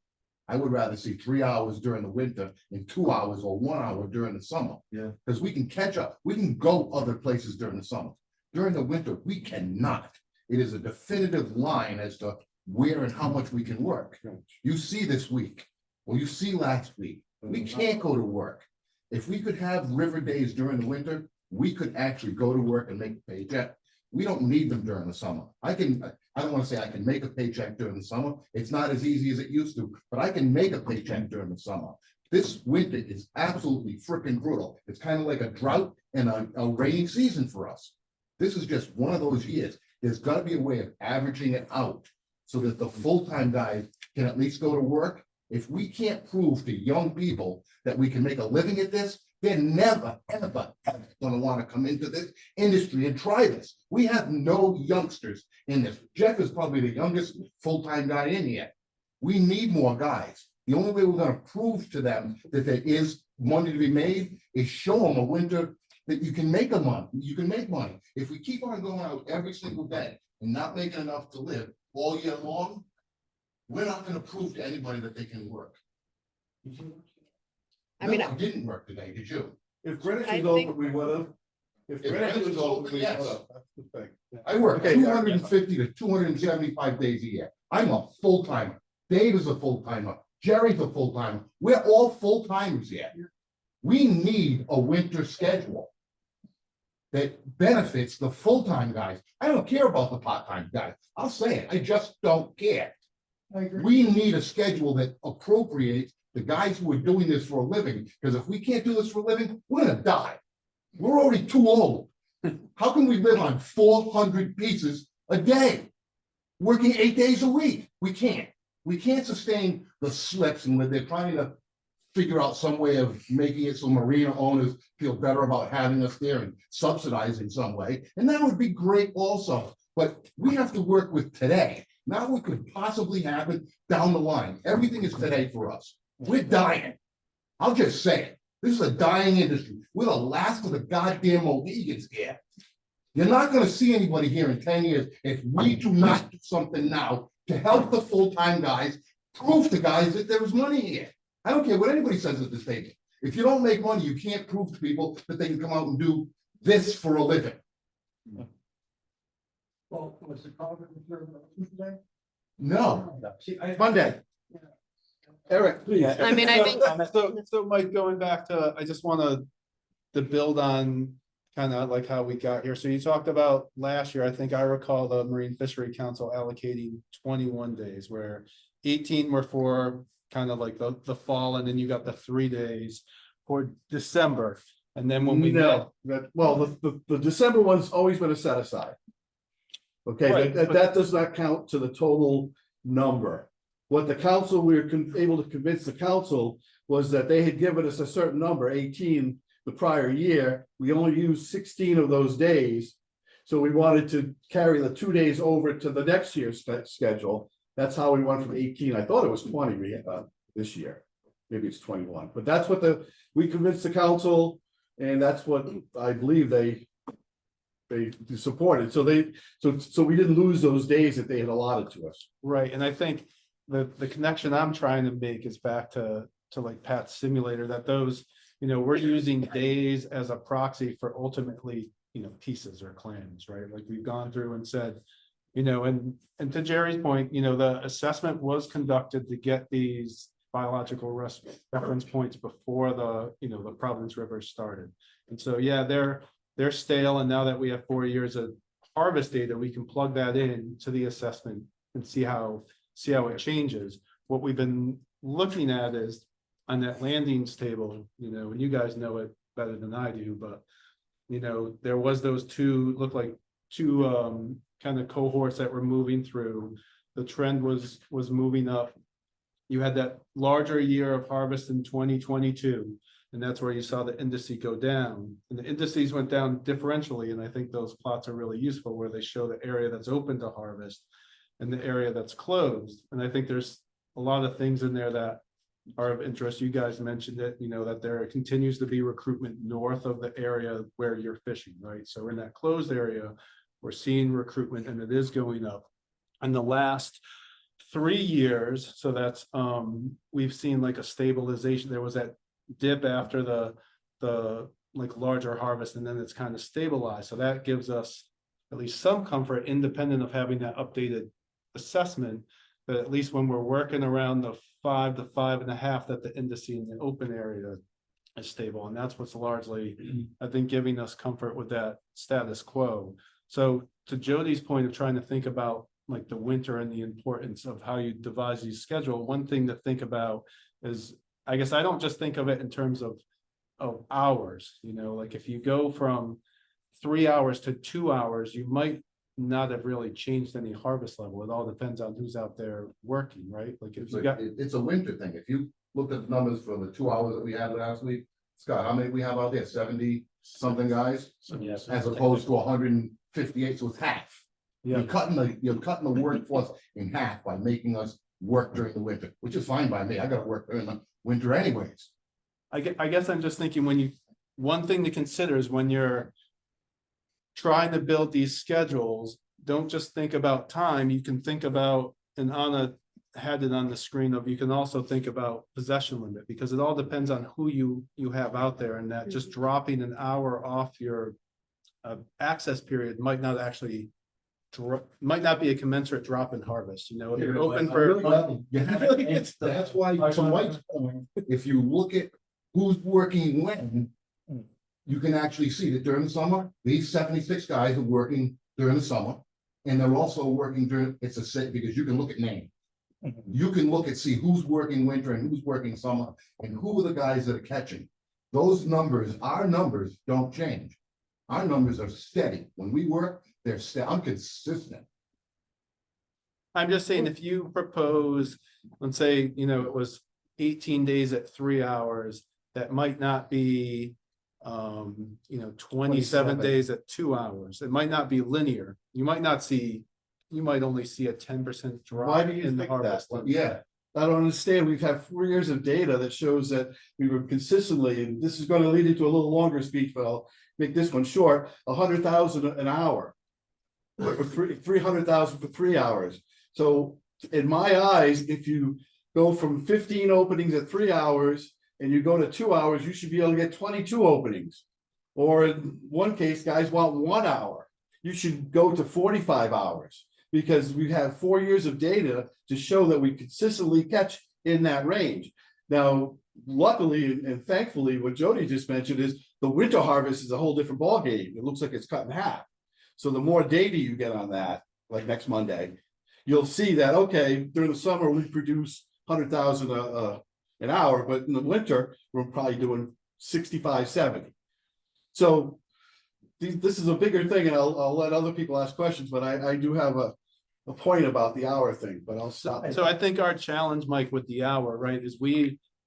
F: I would rather see 3 hours during the winter and 2 hours or 1 hour during the summer.
A: Yeah.
F: Because we can catch up. We can go other places during the summer. During the winter, we cannot. It is a definitive line as to where and how much we can work. You see this week, or you see last week, we can't go to work. If we could have river days during the winter, we could actually go to work and make a paycheck. We don't need them during the summer. I don't want to say I can make a paycheck during the summer. It's not as easy as it used to, but I can make a paycheck during the summer. This winter is absolutely freaking brutal. It's kind of like a drought and a rainy season for us. This is just one of those years. There's got to be a way of averaging it out so that the full-time guys can at least go to work. If we can't prove to young people that we can make a living at this, they're never, ever, ever going to want to come into this industry and try this. We have no youngsters in this. Jeff is probably the youngest full-time guy in here. We need more guys. The only way we're gonna prove to them that there is money to be made is show them a winter that you can make you can make money. If we keep on going out every single day and not making enough to live all year long, we're not gonna prove to anybody that they can work.
D: I mean,
F: No, I didn't work today, did you?
E: If Greenwich
D: I
E: was
D: think-
E: open, we would have. If
F: If
E: Greenwich
F: Greenwich
E: was
F: was
E: open,
F: open,
E: we would
F: yes.
E: have. That's the thing.
F: I work
E: Okay,
F: 250 to 275 days a year. I'm a full timer. Dave is a full timer. Jerry's a full timer. We're all full timers here. We need a winter schedule that benefits the full time guys. I don't care about the part time guys. I'll say it. I just don't care.
C: I agree.
F: We need a schedule that appropriates the guys who are doing this for a living, because if we can't do this for a living, we're gonna die. We're already too old. How can we live on 400 pieces a day? Working 8 days a week? We can't. We can't sustain the slips, and when they're trying to figure out some way of making it so marina owners feel better about having us there and subsidize in some way, and that would be great also. But we have to work with today, not what could possibly happen down the line. Everything is today for us. We're dying. I'll just say it. This is a dying industry. We're the last of the goddamn Mohegans here. You're not gonna see anybody here in 10 years if we do not do something now to help the full-time guys, prove to guys that there is money here. I don't care what anybody says at this table. If you don't make money, you can't prove to people that they can come out and do this for a living.
E: Well, was the comment today?
F: No.
E: Monday. Eric, please.
D: I mean, I think-
M: So Mike, going back to, I just wanna to build on kind of like how we got here. So you talked about last year, I think I recall the Marine Fishery Council allocating 21 days, where 18 were for kind of like the fall, and then you got the 3 days for December. And then when we met,
E: The December one's always been a set aside. Okay,
M: Right,
E: that,
M: but-
E: that does not count to the total number. What the council, we were able to convince the council was that they had given us a certain number, 18, the prior year. We only used 16 of those days. So we wanted to carry the 2 days over to the next year's schedule. That's how we went from 18. I thought it was 20 this year. Maybe it's 21, but that's what we convinced the council, and that's what I believe they supported. So we didn't lose those days that they had allotted to us.
M: right, and I think the connection I'm trying to make is back to like Pat's simulator, that those, we're using days as a proxy for ultimately, pieces or clams, right? Like we've gone through and said, and to Jerry's point, the assessment was conducted to get these biological reference points before the Providence River started. And so, yeah, they're stale. And now that we have 4 years of harvest data, we can plug that in to the assessment and see how it changes. What we've been looking at is on that landings table, and you guys know it better than I do, but there was those two kind of cohorts that were moving through. The trend was moving up. You had that larger year of harvest in 2022, and that's where you saw the indices go down. And the indices went down differentially, and I think those plots are really useful, where they show the area that's open to harvest and the area that's closed. And I think there's a lot of things in there that are of interest. You guys mentioned it, that there continues to be recruitment north of the area where you're fishing, right? So in that closed area, we're seeing recruitment, and it is going up. In the last 3 years, so that's we've seen like a stabilization. There was that dip after the like larger harvest, and then it's kind of stabilized. So that gives us at least some comfort, independent of having that updated assessment, that at least when we're working around the 5 to 5.5, that the indice in the open area is stable. And that's what's largely, I think, giving us comfort with that status quo. So to Jody's point of trying to think about like the winter and the importance of how you devise these schedule, one thing to think about is, I guess I don't just think of it in terms of hours, like if you go from 3 hours to 2 hours, you might not have really changed any harvest level. It all depends on who's out there working, right? Like if you got,
F: It's a winter thing. If you look at the numbers for the 2 hours that we had last week, Scott, how many we have out there? 70 something guys, as opposed to 158. So it's half.
M: yeah,
F: You're cutting the workforce in half by making us work during the winter, which is fine by me. I gotta work during the winter anyways.
M: I guess I'm just thinking one thing to consider is when you're trying to build these schedules, don't just think about time, you can think about, and Anna had it on the screen of, you can also think about possession limit, because it all depends on who you have out there, and that just dropping an hour off your access period might not actually might not be a commensurate drop in harvest, if you're open for.
F: That's why, to Mike's point, if you look at who's working when, you can actually see that during the summer, these 76 guys are working during the summer. And they're also working during, it's a set, because you can look at name. You can look and see who's working winter and who's working summer, and who are the guys that are catching. Those numbers, our numbers don't change. Our numbers are steady. When we work, they're steady. I'm consistent.
M: I'm just saying, if you propose, let's say, it was 18 days at 3 hours, that might not be 27 days at 2 hours. It might not be linear. You might only see a 10% drop.
E: Why do you
M: in the
E: think that?
M: harvest.
E: Yeah, I don't understand. We've had 4 years of data that shows that we were consistently, and this is going to lead into a little longer speech, but I'll make this one short, 100,000 an hour. Or 300,000 for 3 hours. So in my eyes, if you go from 15 openings at 3 hours and you go to 2 hours, you should be able to get 22 openings. Or in one case, guys want 1 hour. You should go to 45 hours, because we have 4 years of data to show that we consistently catch in that range. Now, luckily and thankfully, what Jody just mentioned is the winter harvest is a whole different ballgame. It looks like it's cut in half. So the more data you get on that, like next Monday, you'll see that, okay, during the summer, we produce 100,000 an hour, but in the winter, we're probably doing 65, 70. So this is a bigger thing, and I'll let other people ask questions, but I do have a point about the hour thing, but I'll stop.
M: So I think our challenge, Mike, with the hour, right, is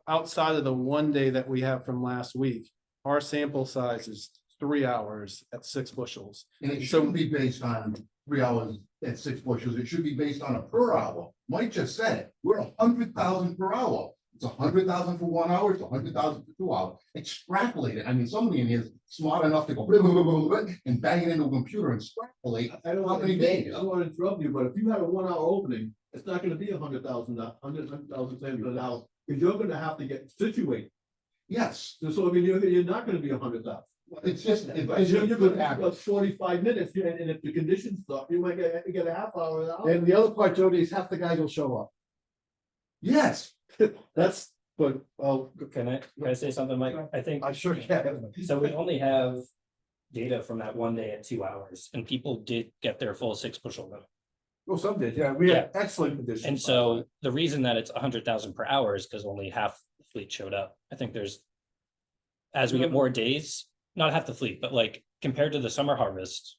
M: outside of the 1 day that we have from last week, our sample size is 3 hours at 6 bushels.
F: And it shouldn't be based on 3 hours at 6 bushels. It should be based on a per hour. Mike just said it. We're 100,000 per hour. It's 100,000 for 1 hour. It's 100,000 for 2 hours. Extrapolate it. I mean, somebody in here is smart enough to go blah, blah, blah, blah, blah, and bang it into a computer and extrapolate.
A: I don't
F: How
A: want
F: many days?
A: I don't want to interrupt you, but if you have a 1 hour opening, it's not gonna be 100,000 an hour, because you're gonna have to get situated.
F: Yes,
A: So I mean, you're not gonna be 100,000.
F: it's just,
A: You're gonna have about 45 minutes, and if the conditions stop, you might get a half hour, an hour.
E: And the other part, Jody, is half the guys will show up.
F: yes.
E: That's, but,
B: Can I say something, Mike? I think,
E: I sure can.
B: so we only have data from that 1 day at 2 hours, and people did get their full 6 bushel limit.
E: Well, some did, yeah. We had excellent conditions.
B: And so the reason that it's 100,000 per hour is because only half the fleet showed up. I think as we get more days, not half the fleet, but like compared to the summer harvest,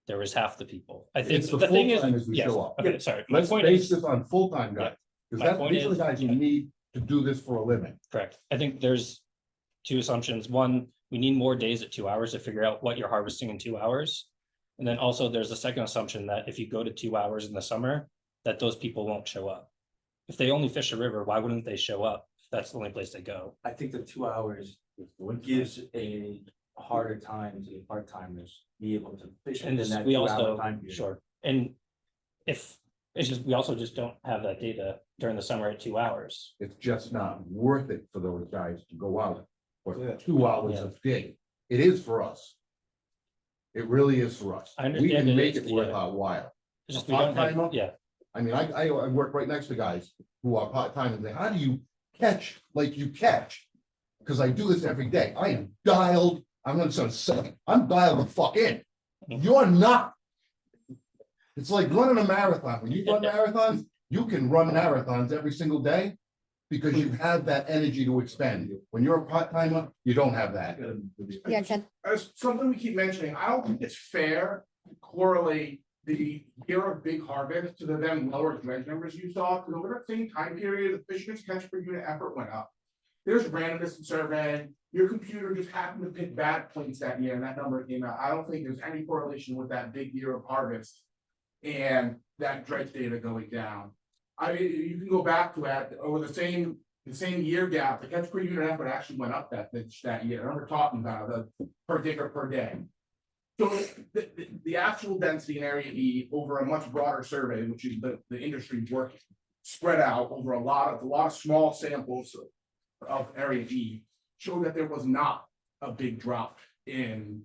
B: there was half the people. I think
F: It's the
B: the thing is,
F: full-timers who
B: yes,
F: show up.
B: okay, sorry. My
F: Let's
B: point
F: base
B: is,
F: this on full-time guys.
B: My
F: Because
B: point
F: these are the
B: is-
F: guys you need to do this for a living.
B: correct. I think there's 2 assumptions. One, we need more days at 2 hours to figure out what you're harvesting in 2 hours. And then also there's a second assumption that if you go to 2 hours in the summer, that those people won't show up. If they only fish a river, why wouldn't they show up? If that's the only place they go.
N: I think the 2 hours gives a harder time to the part-timers be able to fish
B: And
N: within that
B: we
N: 2
B: also,
N: hour time period.
B: sure, and if, it's just, we also just don't have that data during the summer at 2 hours.
F: It's just not worth it for those guys to go out for
E: Yeah.
F: 2 hours
B: Yeah.
F: a day. It is for us. It really is for us.
B: I
F: We
B: understand
F: can
B: it
F: make
B: is,
F: it worth
B: yeah.
F: our while.
B: It's just
F: A
B: we don't
F: part-timer?
B: have, yeah,
F: I mean, I work right next to guys who are part-time and say, how do you catch like you catch? Because I do this every day. I am dialed, I'm gonna say, I'm dialed the fuck in. You're not. It's like running a marathon. When you run marathons, you can run marathons every single day because you have that energy to expend. When you're a part-timer, you don't have that.
D: Yeah, Ken.
G: As something we keep mentioning, I don't think it's fair to correlate the year of big harvest to the then lower dredge numbers you saw, because over that same time period, the fisherman's catch per unit effort went up. There's randomness in surveying, your computer just happened to pick bad points that year and that number came out. I don't think there's any correlation with that big year of harvest and that dredge data going down. I mean, you can go back to that, over the same year gap, the catch per unit effort actually went up that year, I remember talking about the per digger per day. So the actual density in area E over a much broader survey, which is the industry work, spread out over a lot of small samples of area E, showed that there was not a big drop in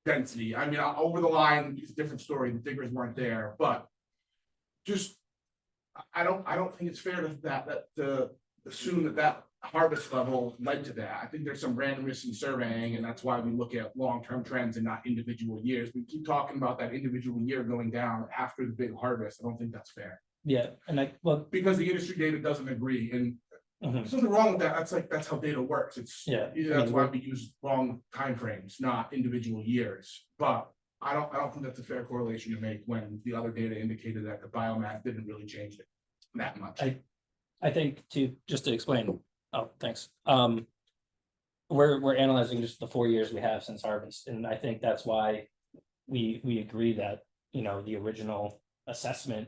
G: density. I mean, over the line, it's a different story, the diggers weren't there, but just, I don't think it's fair to assume that harvest level led to that. I think there's some randomness in surveying, and that's why we look at long-term trends and not individual years. We keep talking about that individual year going down after the big harvest. I don't think that's fair.
B: Yeah, and
G: Because the industry data doesn't agree, and
B: mhm.
G: there's nothing wrong with that. That's how data works.
B: Yeah.
G: That's why we use wrong timeframes, not individual years. But I don't think that's a fair correlation to make when the other data indicated that the biomass didn't really change it that much.
B: I think just to explain, oh, thanks. We're analyzing just the 4 years we have since harvest, and I think that's why we agree that, the original assessment,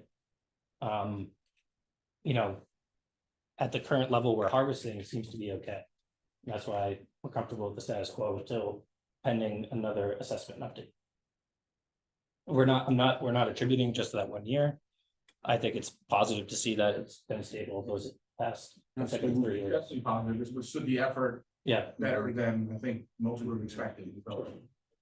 B: at the current level we're harvesting seems to be okay. That's why we're comfortable with the status quo until pending another assessment and update. We're not attributing just to that 1 year. I think it's positive to see that it's been stable those past consecutive 3 years.
G: Definitely positive. This stood the effort
B: Yeah.
G: better than I think most would have expected. So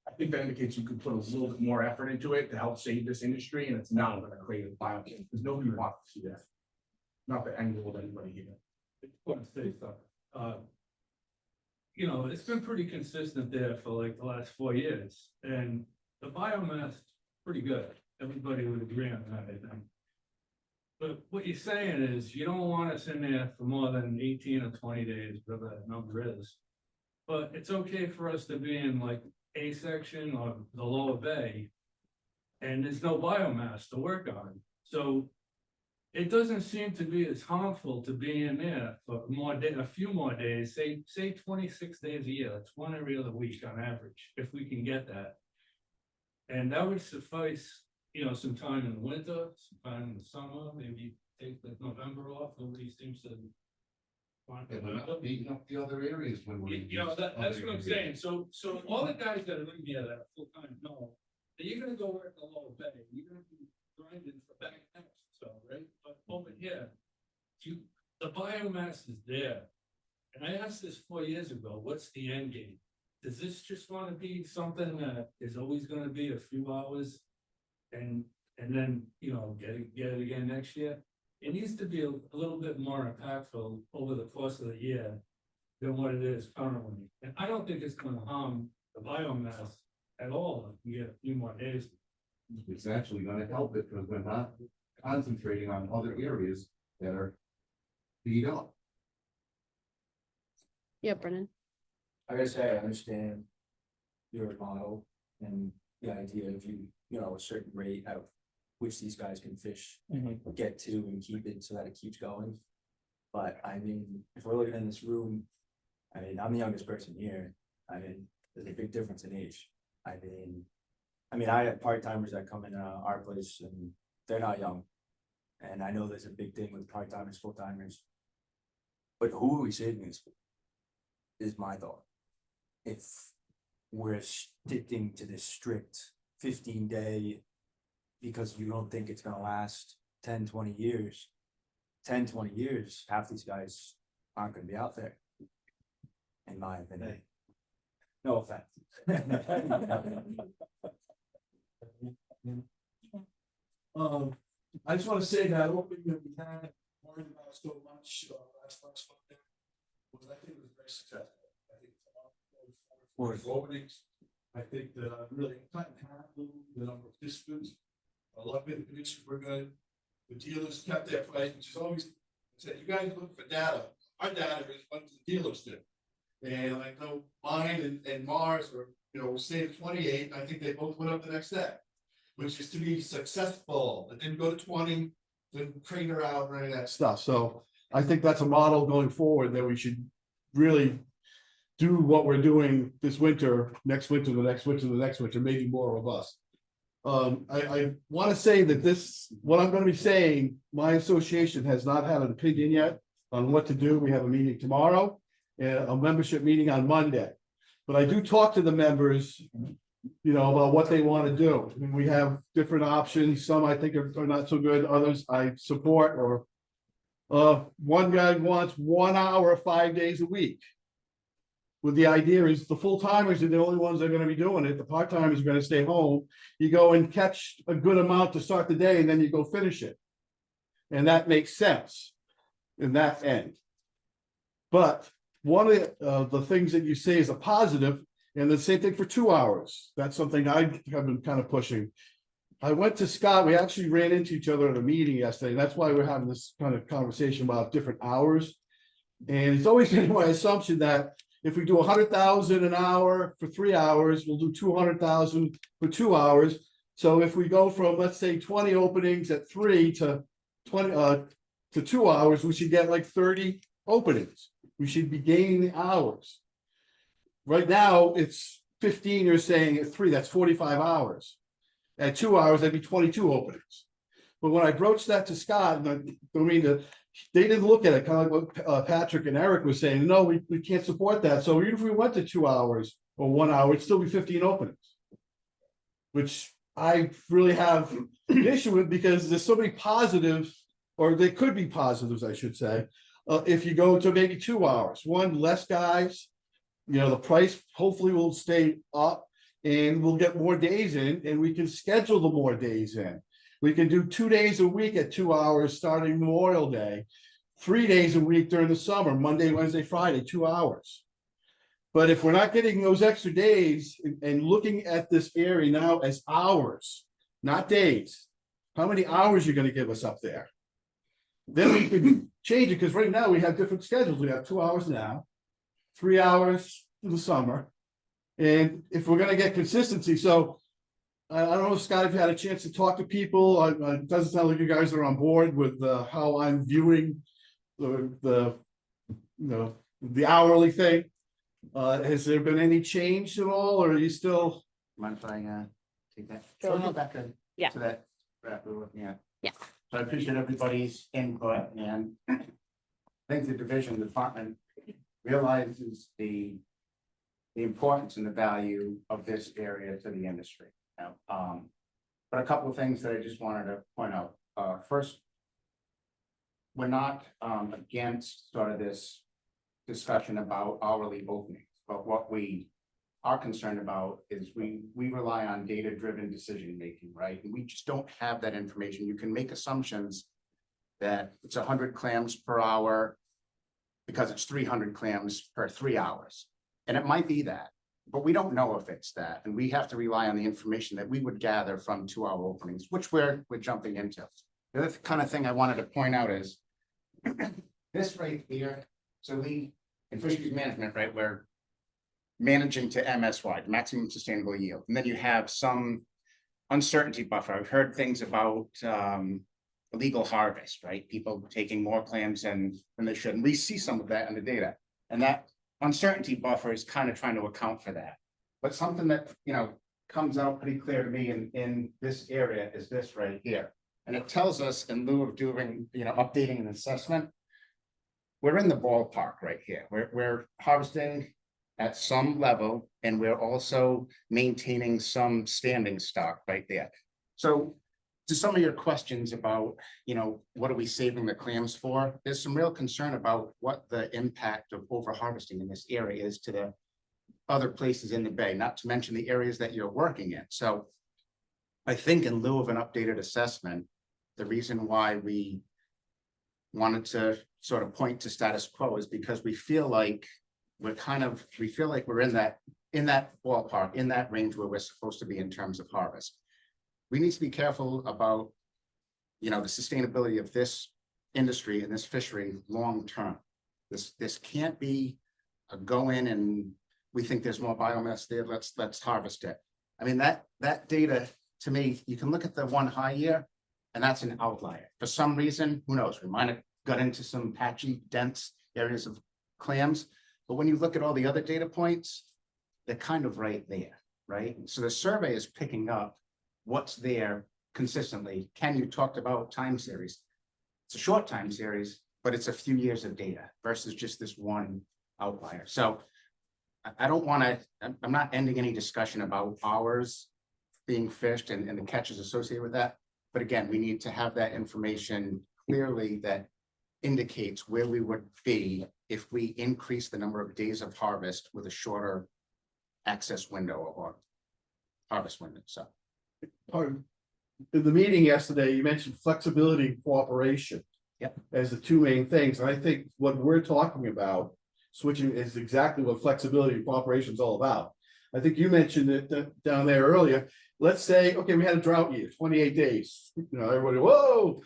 G: I think that indicates you could put a little bit more effort into it to help save this industry, and it's not going to create a biomass because nobody wants to see that. Not the angle of anybody here.
K: Want to say something. It's been pretty consistent there for like the last 4 years, and the biomass is pretty good. Everybody would agree on that, I think. But what you're saying is you don't want us in there for more than 18 or 20 days, whatever that number is. But it's okay for us to be in like A section or the lower bay, and there's no biomass to work on. So it doesn't seem to be as harmful to be in there for a few more days, say 26 days a year. That's 1 every other week on average, if we can get that. And that would suffice, some time in the winter, some time in the summer, maybe take like November off. Nobody seems to want to.
F: And we're not beating up the other areas when we.
K: That's what I'm saying. So all the guys that are in here that are full time know that you're gonna go work the lower bay. You're gonna be grinding for back house, so right. But over here, the biomass is there. And I asked this 4 years ago, what's the end game? Does this just want to be something that is always going to be a few hours and then, get it again next year? It needs to be a little bit more impactful over the course of the year than what it is currently. And I don't think it's going to harm the biomass at all if we get a few more days.
F: It's actually gonna help it because we're not concentrating on other areas that are beat up.
D: Yeah, Brennan.
N: Like I say, I understand your model and the idea of a certain rate at which these guys can fish, get to and keep it so that it keeps going. But I mean, if we're looking in this room, I'm the youngest person here. There's a big difference in age. I have part-timers that come in our place and they're not young. And I know there's a big thing with part-timers, full-timers. But who are we saving this for? Is my thought. If we're sticking to this strict 15-day because you don't think it's going to last 10, 20 years, half these guys aren't going to be out there, in my opinion. No offense.
E: I just want to say that I don't think that we had worried about so much last month. I think it was very successful. I think I think that really cut in half the number of participants. A lot of the conditions were good. The dealers kept their price, which is always said, you guys look for data. Our data is what the dealers do. And I know mine and Mars were, stayed at 28. And I think they both went up the next day, which is to be successful. It didn't go to 20, didn't crater out or any of that stuff. So I think that's a model going forward that we should really do what we're doing this winter, next winter, the next winter, the next winter, maybe more robust. I want to say that what I'm going to be saying, my association has not had an opinion yet on what to do. We have a meeting tomorrow and a membership meeting on Monday. But I do talk to the members, about what they want to do. I mean, we have different options. Some I think are not so good, others I support, or one guy wants 1 hour, 5 days a week. With the idea is the full timers are the only ones that are going to be doing it. The part timers are going to stay home. You go and catch a good amount to start the day, and then you go finish it. And that makes sense in that end. But one of the things that you say is a positive, and the same thing for 2 hours. That's something I have been kind of pushing. I went to Scott. We actually ran into each other at a meeting yesterday. And that's why we're having this kind of conversation about different hours. And it's always been my assumption that if we do 100,000 an hour for 3 hours, we'll do 200,000 for 2 hours. So if we go from, let's say, 20 openings at 3 to 20 to 2 hours, we should get like 30 openings. We should be gaining the hours. Right now, it's 15. You're saying at 3, that's 45 hours. At 2 hours, that'd be 22 openings. But when I broached that to Scott, and they didn't look at it, kind of like what Patrick and Eric was saying. No, we can't support that. So even if we went to 2 hours or 1 hour, it'd still be 15 openings, which I really have an issue with, because there's so many positives, or they could be positives, I should say. If you go to maybe 2 hours, one, less guys, the price hopefully will stay up, and we'll get more days in, and we can schedule the more days in. We can do 2 days a week at 2 hours starting Memorial Day, 3 days a week during the summer, Monday, Wednesday, Friday, 2 hours. But if we're not getting those extra days and looking at this area now as hours, not days, how many hours you're going to give us up there? Then we can change it, because right now we have different schedules. We have 2 hours now, 3 hours in the summer. And if we're going to get consistency, so I don't know, Scott, if you had a chance to talk to people, it doesn't sound like you guys are on board with how I'm viewing the hourly thing. Has there been any change at all, or are you still?
H: Mind if I take that?
D: Go
H: So
D: ahead.
H: back
D: Yeah.
H: to that graph we were looking at.
D: Yeah.
H: So I appreciate everybody's input, and I think the department realizes the importance and the value of this area to the industry. But a couple of things that I just wanted to point out. First, we're not against sort of this discussion about hourly openings, but what we are concerned about is we rely on data-driven decision-making, right? And we just don't have that information. You can make assumptions that it's 100 clams per hour because it's 300 clams per 3 hours. And it might be that, but we don't know if it's that. And we have to rely on the information that we would gather from 2 hour openings, which we're jumping into. The other kind of thing I wanted to point out is this right here. So we, in fisheries management, right, we're managing to MSY, maximum sustainable yield. And then you have some uncertainty buffer. I've heard things about illegal harvest, right? People taking more clams than they should. And we see some of that in the data. And that uncertainty buffer is kind of trying to account for that. But something that, comes out pretty clear to me in this area is this right here. And it tells us, in lieu of doing, updating an assessment, we're in the ballpark right here. We're harvesting at some level, and we're also maintaining some standing stock right there. So to some of your questions about, what are we saving the clams for? There's some real concern about what the impact of over harvesting in this area is to the other places in the bay, not to mention the areas that you're working in. So I think in lieu of an updated assessment, the reason why we wanted to sort of point to status quo is because we feel like we're in that ballpark, in that range where we're supposed to be in terms of harvest. We need to be careful about, the sustainability of this industry and this fishery long term. This can't be a go in and we think there's more biomass there. Let's harvest it. I mean, that data, to me, you can look at the 1 high year, and that's an outlier. For some reason, who knows? We might have got into some patchy, dense areas of clams, but when you look at all the other data points, they're kind of right there, right? So the survey is picking up what's there consistently. Ken, you talked about time series. It's a short time series, but it's a few years of data versus just this one outlier. So I don't want to, I'm not ending any discussion about hours being fished and the catches associated with that. But again, we need to have that information clearly that indicates where we would be if we increase the number of days of harvest with a shorter access window or harvest window. So
E: in the meeting yesterday, you mentioned flexibility and cooperation.
H: Yep.
E: As the two main things. And I think what we're talking about, switching, is exactly what flexibility and cooperation is all about. I think you mentioned it down there earlier. Let's say, okay, we had a drought year, 28 days. You know, everybody, whoa.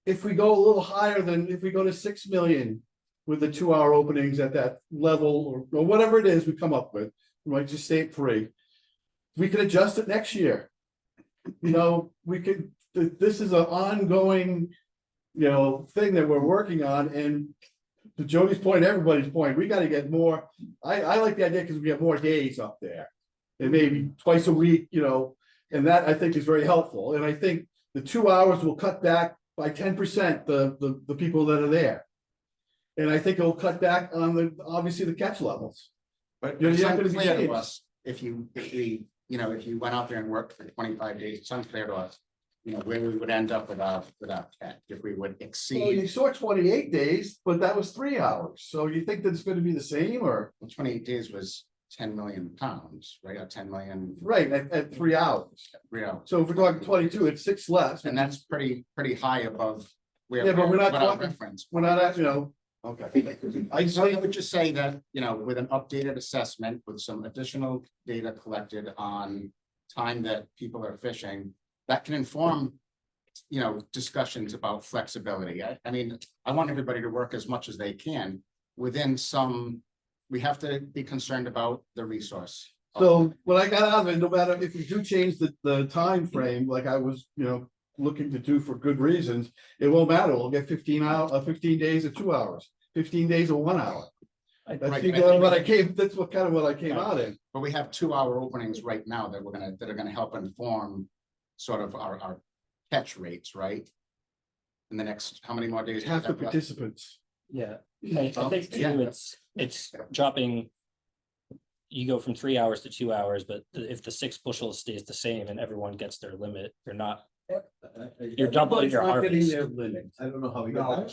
E: If we go a little higher than, if we go to 6 million with the 2-hour openings at that level, or whatever it is we come up with, we might just stay at 3. We could adjust it next year. You know, we could, this is an ongoing, you know, thing that we're working on. And to Jody's point, everybody's point, we got to get more. I like the idea because we have more days up there, and maybe twice a week, you know, and that I think is very helpful. And I think the 2 hours will cut back by 10% the people that are there, and I think it'll cut back on obviously the catch levels.
H: But
E: You're
H: it's
E: not gonna be
H: unclear to
E: changed.
H: us if you went out there and worked for 25 days, it's unclear to us, you know, where we would end up without catch, if we would
E: Well,
H: exceed.
E: you saw 28 days, but that was 3 hours. So you think that's going to be the same, or
H: 28 days was 10 million pounds, right? Or 10 million.
E: right at 3 hours?
H: Real.
E: So if we're talking 22, it's 6 less.
H: And that's pretty high above where.
E: Yeah, but we're not
H: what our
E: talking-
H: reference.
E: We're not at, you know, okay.
H: I would just say that, you know, with an updated assessment, with some additional data collected on time that people are fishing, that can inform, you know, discussions about flexibility. I mean, I want everybody to work as much as they can within some, we have to be concerned about the resource.
E: So what I got out of it, no matter if we do change the time frame, like I was, you know, looking to do for good reasons, it won't matter. We'll get 15 days of 2 hours, 15 days of 1 hour. That's that's what kind of what I came out in.
H: But we have 2-hour openings right now that that are gonna help inform sort of our catch rates, right? In the next, how many more days? do we
E: Half the
H: have left?
E: participants.
B: Yeah, I think too,
H: Yeah.
B: it's dropping. You go from 3 hours to 2 hours, but if the 6 bushels stays the same and everyone gets their limit, you're not. You're doubling your
E: Everybody's not getting
B: harvest.
E: their limit. I don't know how we got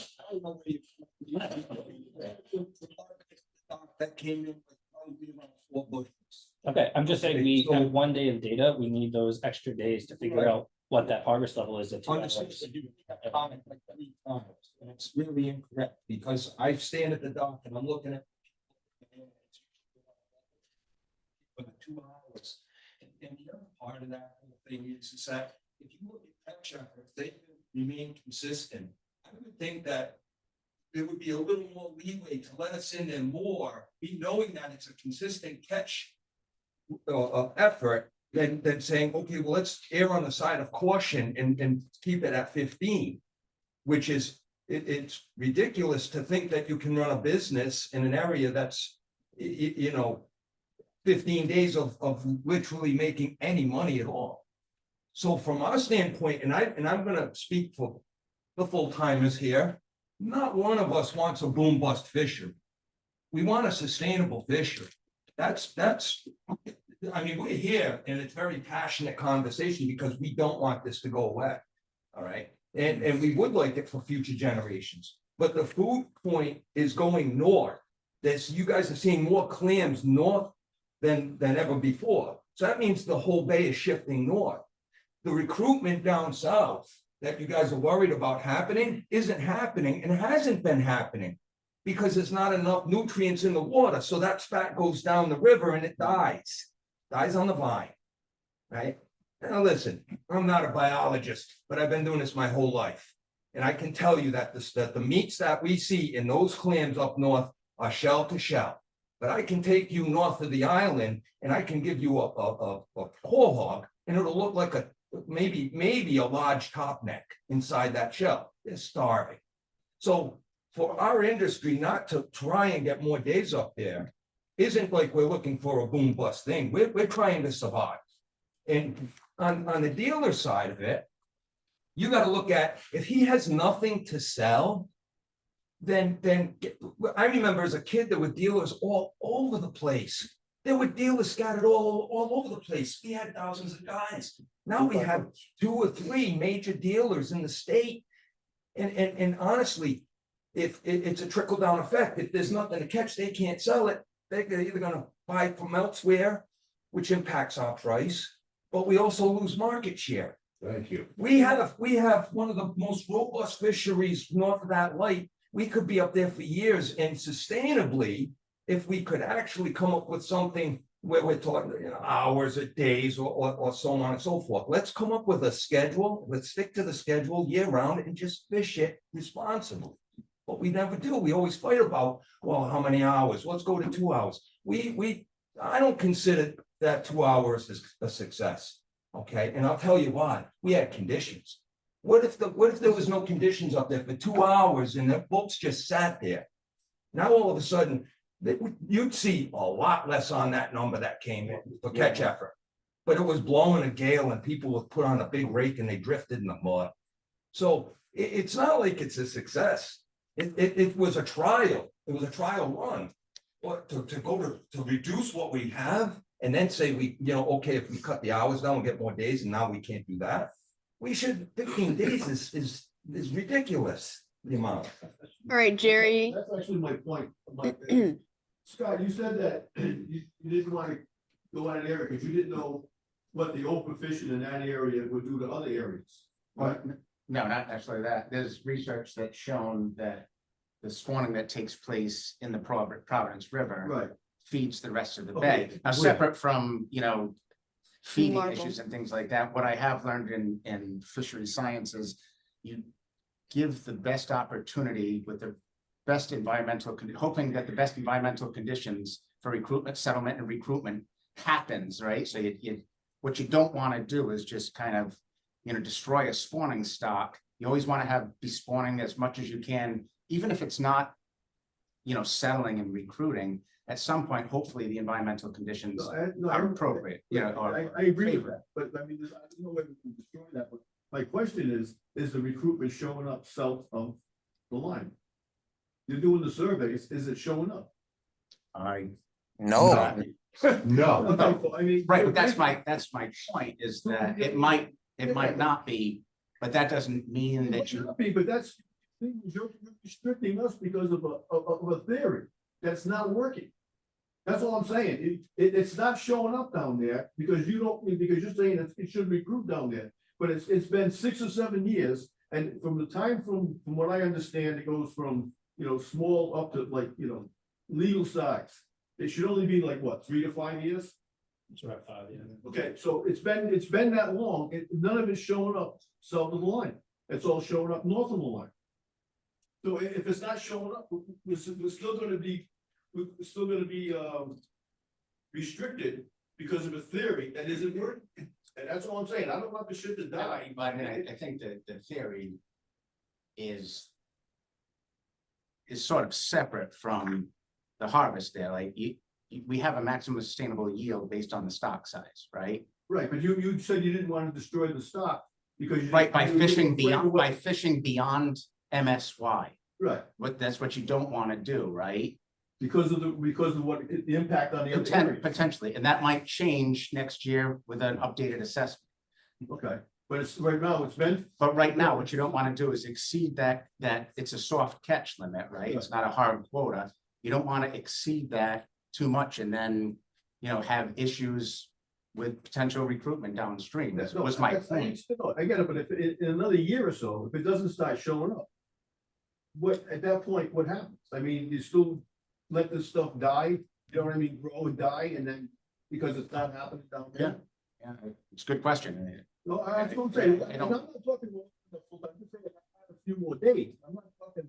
N: That came in with probably around 4 bushels.
B: Okay, I'm just saying,
N: Okay,
B: we
N: so-
B: have 1 day of data, we need those extra days to figure out what that harvest level is at 2 hours.
N: Honestly, you have to comment like 3 times, and it's really incorrect, because I stand at the dock and I'm looking at. For the 2 hours, and the other part of that whole thing is that if you look at catch efforts, they remain consistent. I would think that there would be a little more leeway to let us in there more, be knowing that it's a consistent catch effort, than saying, okay, well, let's err on the side of caution and keep it at 15, which is, it's ridiculous to think that you can run a business in an area that's, you know, 15 days of literally making any money at all. So from our standpoint, and I'm gonna speak for the full timers here, not one of us wants a boom bust fishery. We want a sustainable fishery. That's, I mean, we're here and it's very passionate conversation because we don't want this to go away. All right, and we would like it for future generations, but the food point is going north. You guys are seeing more clams north than ever before. So that means the whole bay is shifting north. The recruitment down south that you guys are worried about happening isn't happening and hasn't been happening because there's not enough nutrients in the water. So that spat goes down the river and it dies on the vine, right? Now listen, I'm not a biologist, but I've been doing this my whole life. And I can tell you that the meats that we see in those clams up north are shell to shell. But I can take you north of the island and I can give you a core hog and it'll look like maybe a large top neck inside that shell. They're starving. So for our industry not to try and get more days up there isn't like we're looking for a boom bust thing. We're trying to survive. And
O: on the dealer side of it, you gotta look at, if he has nothing to sell, then I remember as a kid, there were dealers all over the place. There were dealers scattered all over the place. We had thousands of guys. Now we have 2 or 3 major dealers in the state. And honestly, if it's a trickle down effect, if there's nothing to catch, they can't sell it. They're either gonna buy from elsewhere, which impacts our price, but we also lose market share.
F: Thank you.
O: We have one of the most robust fisheries north of that light. We could be up there for years, and sustainably, if we could actually come up with something where we're talking, hours or days or so on and so forth. Let's come up with a schedule. Let's stick to the schedule year round and just fish it responsibly. But we never do. We always fight about, well, how many hours? Let's go to 2 hours. I don't consider that 2 hours is a success. Okay, and I'll tell you why. We had conditions. What if there was no conditions up there for 2 hours and the boats just sat there? Now all of a sudden, you'd see a lot less on that number that came in for catch effort. But it was blowing a gale and people would put on a big rake and they drifted in the mud. So it's not like it's a success. It was a trial. It was a trial run. But to reduce what we have and then say okay, if we cut the hours down and get more days and now we can't do that. We should, 15 days is ridiculous, the amount.
D: All right, Jerry.
A: That's actually my point. Scott, you said that you didn't want to go in an area because you didn't know what the open fishing in that area would do to other areas.
H: Well, no, not necessarily that. There's research that's shown that the spawning that takes place in the Providence River
A: Right.
H: feeds the rest of the
A: Okay.
H: bay. Now, separate from, feeding
D: Marble.
H: issues and things like that, what I have learned in fisheries sciences, you give the best opportunity with the best environmental, hoping that the best environmental conditions for recruitment, settlement and recruitment happens, right? So what you don't want to do is just kind of, destroy a spawning stock. You always want to be spawning as much as you can, even if it's not, settling and recruiting. At some point, hopefully the environmental conditions are appropriate,
A: I agree with that, but I mean, there's no way we can destroy that. But my question is the recruitment showing up south of the line? You're doing the surveys, is it showing up?
H: No.
F: No.
A: Okay, so I mean.
H: Right, but that's my point, is that it might not be, but that doesn't mean
A: It
H: that
A: might
H: you.
A: not be, but you're restricting us because of a theory that's not working. That's all I'm saying. It's not showing up down there because you're saying it should recruit down there. But it's been 6 or 7 years, and from what I understand, it goes from small up to legal size. It should only be like what, 3 to 5 years?
B: It's about 5, yeah.
A: Okay, so it's been that long. None of it's showing up south of the line. It's all showing up north of the line. So if it's not showing up, we're still going to be restricted because of a theory that isn't working. And that's all I'm saying. I don't want the shit to die.
H: But I think that the theory is sort of separate from the harvest there. Like we have a maximum sustainable yield based on the stock size, right?
A: Right, but you said you didn't want to destroy the stock because
H: By fishing beyond MSY.
A: Right.
H: But that's what you don't want to do, right?
A: Because of what the impact on the other areas.
H: Potentially, and that might change next year with an updated assessment.
A: Okay, but it's right now it's been.
H: But right now, what you don't want to do is exceed that it's a soft catch limit, right? It's not a hard quota. You don't want to exceed that too much and then, have issues with potential recruitment downstream. That was my point.
A: I get it, but if in another year or so, if it doesn't start showing up, at that point, what happens? I mean, you still let this stuff die, grow and die, and then because it's not happening down there?
H: Yeah, it's a good question.
A: No, I don't say, I'm not talking about the full time, I'm just saying I have a few more days. I'm not talking,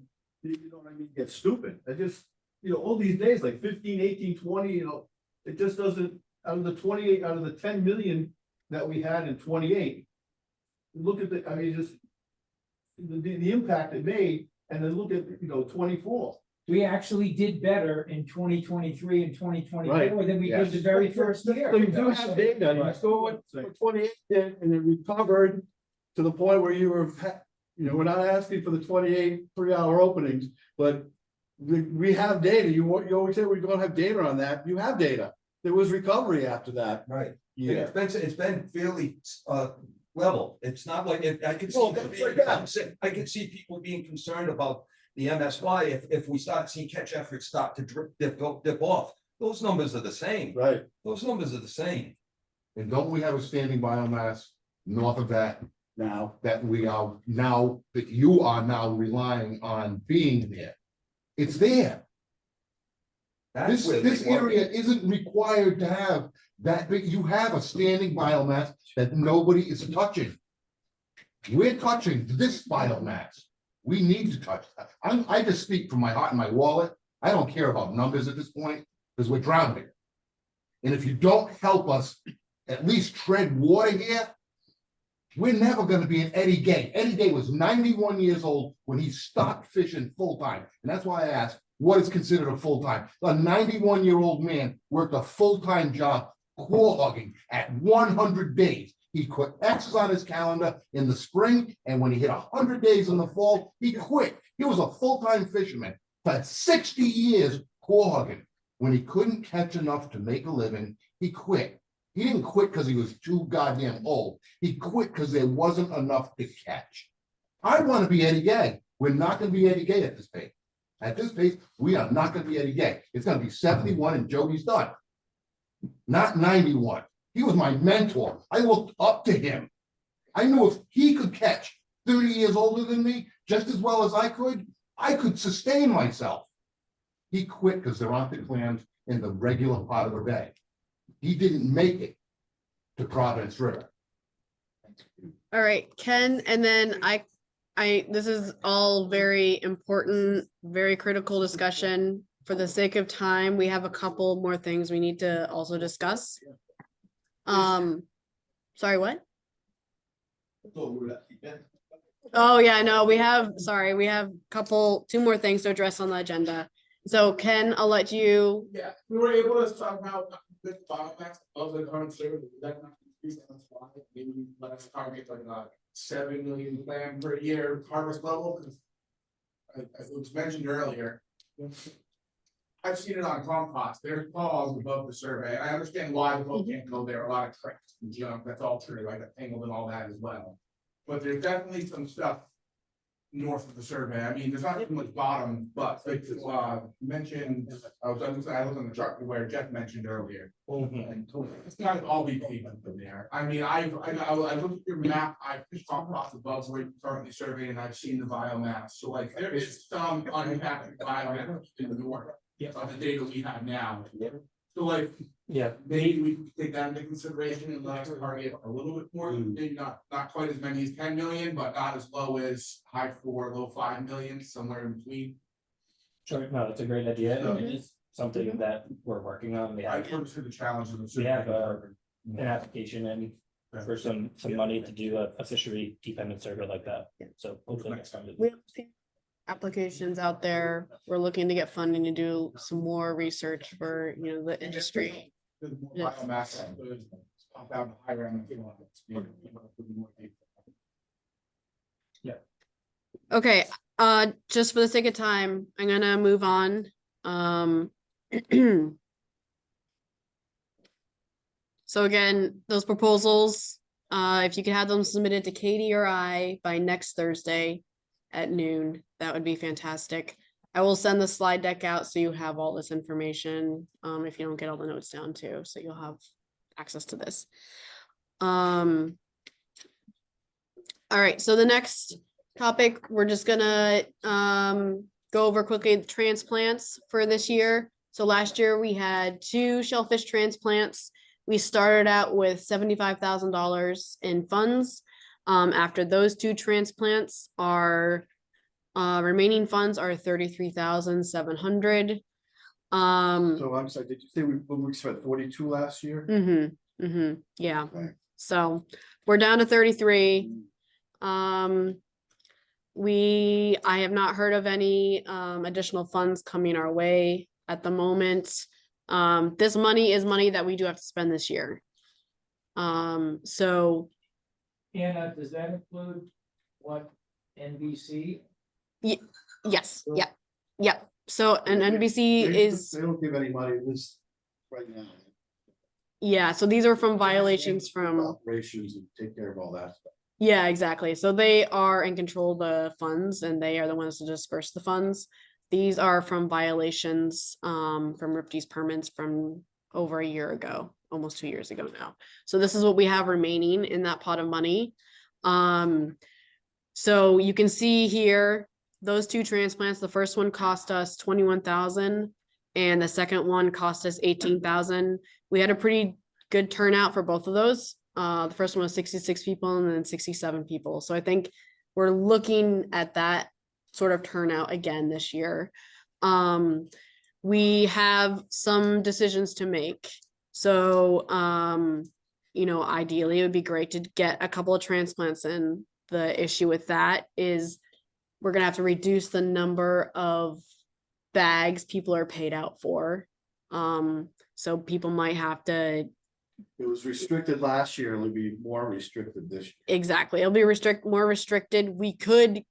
A: get stupid. I just, all these days, like 15, 18, 20, it just doesn't, out of the 10 million that we had in 28, look at just the impact it made, and then look at, 24.
L: we actually did better in 2023 and 2024
E: Right,
L: than we did the
E: yes.
L: very first year.
E: So you do have data, you saw what 28 did, and it recovered to the point where you were, we're not asking for the 28 3-hour openings, but we have data, you always say we're gonna have data on that, you have data. There was recovery after that.
O: Right.
E: Yeah.
O: It's been fairly level. It's not like I can
E: Oh,
O: see.
E: that's like that.
O: I can see people being concerned about the MSY if we start seeing catch efforts start to dip off. Those numbers are the same.
E: Right.
O: Those numbers are the same.
F: And don't we have a standing biomass north of that
E: Now,
F: that we are now, that you are now relying on being there? It's there.
O: That's where
F: This
O: they want
F: area
O: it.
F: isn't required to have that, but you have a standing biomass that nobody is touching. We're touching this biomass. We need to touch that. I just speak from my heart and my wallet. I don't care about numbers at this point, because we're drowning. And if you don't help us at least tread water here, we're never gonna be an Eddie Gay. Eddie Gay was 91 years old when he stopped fishing full-time. And that's why I asked, what is considered a full-time? A 91-year-old man worked a full-time job core hogging at 100 days. He put X's on his calendar in the spring, and when he hit 100 days in the fall, he quit. He was a full-time fisherman for 60 years core hogging. When he couldn't catch enough to make a living, he quit. He didn't quit because he was too goddamn old. He quit because there wasn't enough to catch. I want to be Eddie Gay. We're not going to be Eddie Gay at this pace. At this pace, we are not going to be Eddie Gay. It's going to be 71 and Jody's done. Not 91. He was my mentor. I looked up to him. I knew if he could catch 30 years older than me just as well as I could sustain myself. He quit because there aren't the clams in the regular part of the bay. He didn't make it to Providence River.
D: All right, Ken, and then this is all very important, very critical discussion. For the sake of time, we have a couple more things we need to also discuss. Sorry, what? Oh, yeah, no, we have two more things to address on the agenda. So Ken, I'll let you.
G: Yeah, we were able to talk about the biomass of the current service, that not increase on the fly, maybe let us target like 7 million clam per year harvest level, because as it was mentioned earlier, I've seen it on compost, there's falls above the survey, and I understand why the boat can't go there, a lot of tricks and junk, that's all true, I got tangled and all that as well. But there's definitely some stuff north of the survey. I mean, there's not too much bottom, but like mentioned, I was on the chart where Jeff mentioned earlier. It's not all we paved up in there. I mean, I looked at your map, I fished across above where you currently surveyed, and I've seen the biomass. So like there is some unimpacted biomass in the north of the data we have now. So like,
B: Yeah,
G: maybe we can take that into consideration and let us target a little bit more, maybe not quite as many as 10 million, but not as low as high 4, low 5 million, somewhere in between.
B: sure, no, it's a great idea, and it is something that we're working on. We
G: I
B: have,
G: worked through the challenges of.
B: we have an application in for some money to do a fishery dependent survey like that, so hopefully next time.
D: We have applications out there. We're looking to get funding to do some more research for, the industry. Yes.
G: Biomass, pump out higher end,
B: Yeah.
D: Okay, just for the sake of time, I'm gonna move on. So again, those proposals, if you could have them submitted to Katie or I by next Thursday at noon, that would be fantastic. I will send the slide deck out so you have all this information, if you don't get all the notes down too, so you'll have access to this. All right, so the next topic, we're just gonna go over quickly the transplants for this year. So last year we had 2 shellfish transplants. We started out with $75,000 in funds. After those 2 transplants, our remaining funds are $33,700.
E: so I'm sorry, did you say we spent 42 last year?
D: Yeah.
E: Okay.
D: So we're down to 33. I have not heard of any additional funds coming our way at the moment. This money is money that we do have to spend this year. So
L: Anna, does that include what NBC?
D: yes, yeah. So an NBC is,
E: They don't give any money, at least right now.
D: yeah, so these are from violations from,
E: Operations and take care of all that stuff.
D: yeah, exactly. So they are in control of the funds and they are the ones to disperse the funds. These are from violations from RIPD's permits from over a year ago, almost 2 years ago now. So this is what we have remaining in that pot of money. So you can see here, those two transplants, the first one cost us 21,000 and the second one cost us 18,000. We had a pretty good turnout for both of those. The first one was 66 people and then 67 people. So I think we're looking at that sort of turnout again this year. We have some decisions to make. So, you know, ideally it would be great to get a couple of transplants in. The issue with that is we're gonna have to reduce the number of bags people are paid out for. So people might have to.
E: It was restricted last year, it'll be more restricted this year.
D: Exactly, it'll be more restricted. We could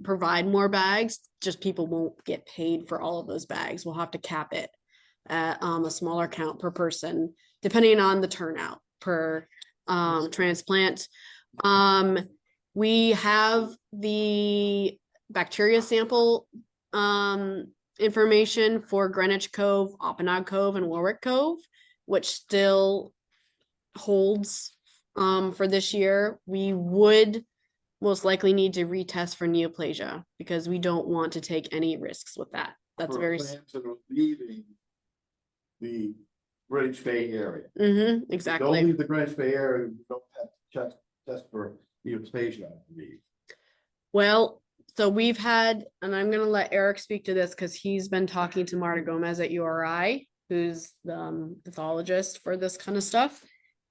D: provide more bags, just people won't get paid for all of those bags. We'll have to cap it at a smaller count per person, depending on the turnout per transplant. We have the bacteria sample information for Greenwich Cove, Oppenau Cove, and Warwick Cove, which still holds for this year. We would most likely need to retest for neoplasia because we don't want to take any risks with that. That's very
E: leaving the Greenwich Bay area.
D: Exactly.
E: Don't leave the Greenwich Bay area, you don't have to test for neoplasia, I believe.
D: Well, so we've had, and I'm gonna let Eric speak to this because he's been talking to Marta Gomez at URI, who's the pathologist for this kind of stuff.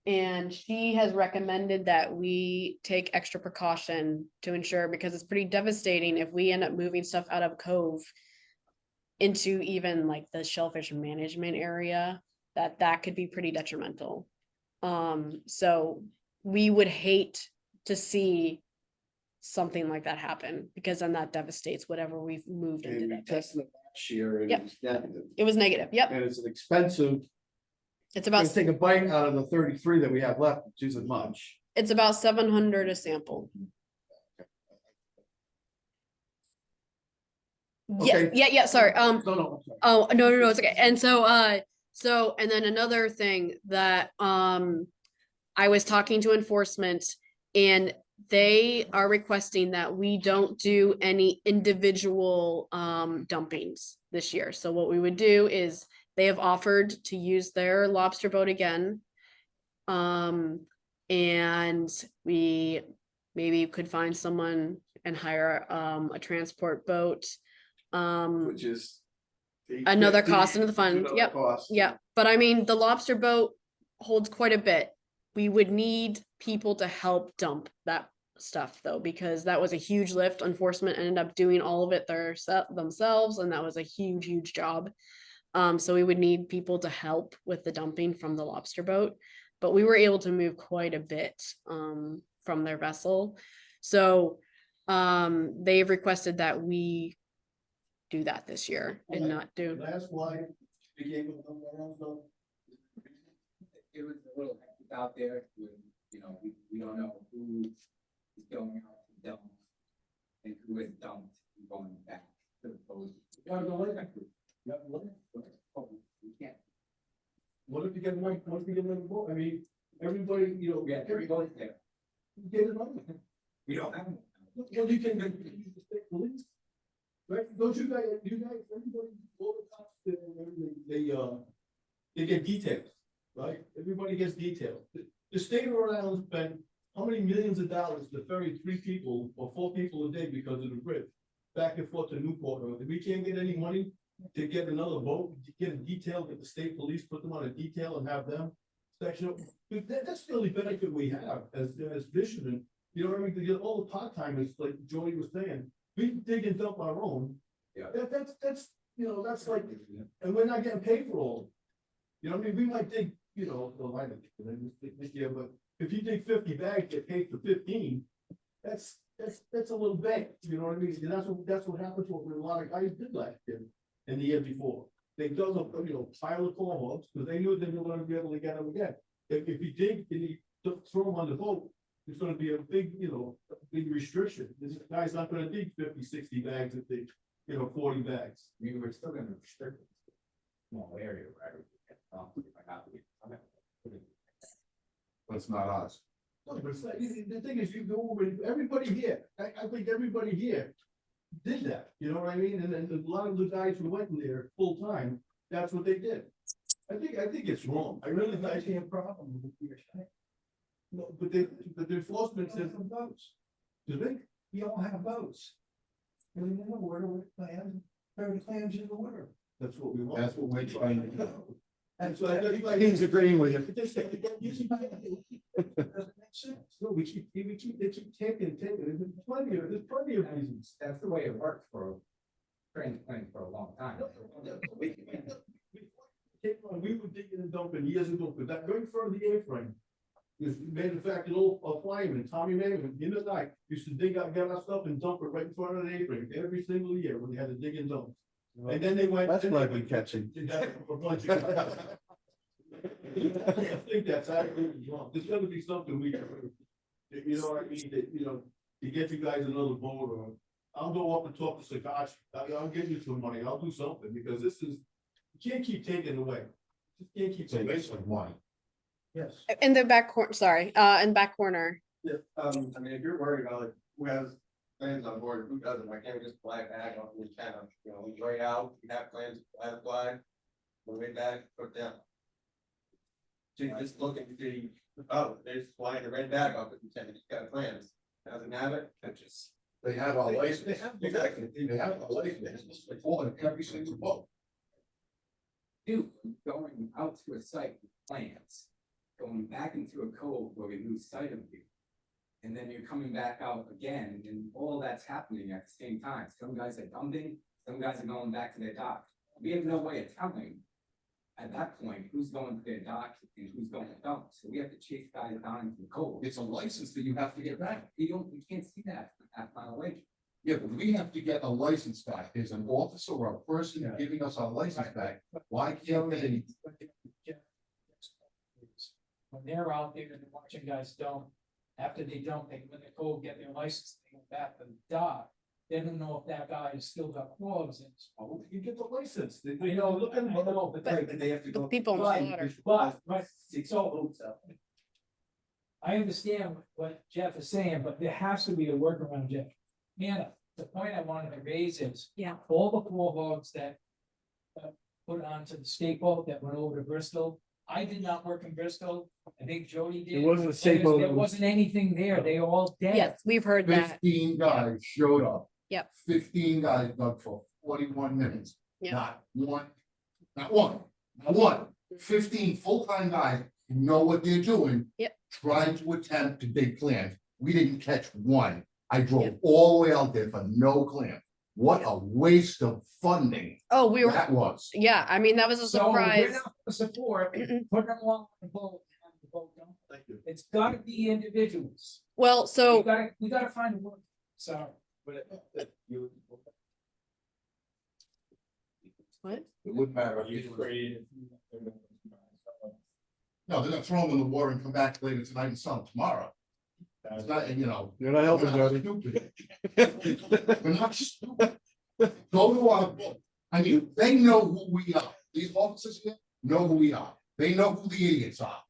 D: And she has recommended that we take extra precaution to ensure, because it's pretty devastating if we end up moving stuff out of Cove into even like the shellfish management area, that could be pretty detrimental. So we would hate to see something like that happen, because then that devastates whatever we've moved into
E: And we
D: that.
E: tested it last year and
D: Yep.
E: it was negative.
D: It was negative, yep.
E: And it's an expensive,
D: It's
E: I'm
D: about,
E: gonna take a bite out of the 33 that we have left, which isn't much.
D: it's about 700 a sample.
E: Okay.
D: Yeah, sorry,
E: No, I'm sorry.
D: oh, no, it's okay. And so, and then another thing that, I was talking to enforcement and they are requesting that we don't do any individual, dumpings this year. So what we would do is they have offered to use their lobster boat again. And we maybe could find someone and hire, a transport boat.
E: Which is
D: Another cost into the
E: $850,
D: fund.
E: another
D: Yep.
E: cost.
D: Yeah, but I mean, the lobster boat holds quite a bit. We would need people to help dump that stuff though, because that was a huge lift. Enforcement ended up doing all of it themselves, and that was a huge job. So we would need people to help with the dumping from the lobster boat, but we were able to move quite a bit from their vessel. So they've requested that we do that this year and not do.
E: That's why we gave them the
N: It was a little hectic out there, you know, we don't know who is going out to dump and who is dumped and going back to the post. We can't.
E: What if you get one, what if you get another boat? I mean, everybody, you know.
N: Yeah, everybody's there.
E: Get another one.
N: We don't have.
E: Well, you can use the state police. Right, don't you guys, everybody, all the cops, they get details, right? Everybody gets details. The state of Rhode Island spent how many millions of dollars to ferry 3 people or 4 people a day because of the bridge back and forth to Newport. We can't get any money to get another boat, to get a detail, get the state police, put them on a detail and have them section. That's the only benefit we have as fishermen.
A: You know what I mean? To get all the part timers, like Jody was saying, we dig and dump our own.
H: Yeah.
A: That's, you know, that's like, and we're not getting paid for all. You know what I mean? We might dig, you know, well, I didn't this year, but if you dig 50 bags, get paid for 15. That's a little bit, you know what I mean? And that's what happens with a lot of guys did last year and the year before. They dug up, you know, pile of corn hubs because they knew they were going to be able to get them again. If you dig and you throw them on the boat, it's going to be a big, you know, a big restriction. This guy's not going to dig 50, 60 bags if they, you know, 40 bags.
H: I mean, we're still gonna restrict it. Small area, right?
F: But it's not us.
A: No, but it's like, the thing is, you go over, everybody here, I think everybody here did that, you know what I mean? And then a lot of the guys who went in there full time, that's what they did. I think it's wrong. I really, I see a problem with what you're saying. No, but the enforcement says some boats. Do they? We all have boats. And in the water with clams, very clams in the water. That's what we want.
F: That's what we're trying to do.
A: And so I
E: He's agreeing with you.
A: It doesn't make sense. No, they keep taking. There's plenty of reasons.
H: That's the way it worked for transplant for a long time.
A: We were digging and dumping years ago, but that going further the A-frame. Is manufactured a fireman, Tommy Maven, in the night, used to dig out, get our stuff and dump it right in front of the A-frame every single year when they had to dig and dump. And then they went.
E: That's what I've been catching.
A: I think that's absolutely wrong. There's gotta be something we can, you know what I mean, that, you know, to get you guys another boat, or I'll go up and talk to Sakashi. I'll give you some money. I'll do something because this is, you can't keep taking away. Just can't keep
F: So
A: taking.
F: basically one.
A: Yes.
D: In the back corner, sorry, in back corner.
I: Yeah, I mean, if you're worried about like, who has plans on board, who doesn't, why can't we just fly back off the town, you know, we lay out, we have plans, fly, we'll way back, put down. So you just look and see, oh, there's flying the red bag off the lieutenant, he's got plans, doesn't have it, that just.
F: They have a license.
I: They have, exactly.
F: They have a license. They fall in every single boat.
N: Dude, going out to a site with plans, going back into a cove where we lose sight of you. And then you're coming back out again, and all that's happening at the same time. Some guys are dumping, some guys are going back to their dock. We have no way of telling at that point who's going to their dock and who's going to dump. So we have to chase guys down into the cove.
F: It's a license that you have to get back.
N: We can't see that from half mile away.
F: Yeah, but we have to get a license back. There's an officer or a person giving us our license back. Why can't they?
L: When they're out there and they're watching guys dump, after they dump, they go in the cove, get their license, they go back to the dock. They don't know if that guy has still got claws in his boat.
A: You get the license.
L: I know, but
I: They have to go.
D: People in the water.
L: But, so, I understand what Jeff is saying, but there has to be a workaround, Jeff. Anna, the point I wanted to raise is.
D: Yeah.
L: All the poor boats that. Put onto the state boat that went over to Bristol. I did not work in Bristol. I think Jody did.
E: It wasn't a state boat.
L: There wasn't anything there. They were all dead.
D: Yes, we've heard that.
F: 15 guys showed up.
D: Yep.
F: 15 guys dug for 41 minutes.
D: Yep.
F: Not one. 15 full-time guys who know what they're doing.
D: Yep.
F: Trying to attempt to dig clams. We didn't catch one. I drove
D: Yep.
F: all the way out there for no clam. What a waste of funding
D: Oh, we were,
F: that was.
D: yeah, I mean, that was a
L: So we're
D: surprise.
L: not gonna support putting them along the boat. And have the boat dump.
A: Thank you.
L: It's gotta be individuals.
D: Well,
L: We
D: so,
L: gotta find a work. So.
D: what?
F: It wouldn't matter. if you- No, they're gonna throw them in the water and come back later tonight and sell them tomorrow. It's not, you know.
E: You're not helping,
F: we're not
E: Jody.
F: stupid. We're not stupid. Go to our boat. I mean, they know who we are. These officers here know who we are. They know who the idiots are.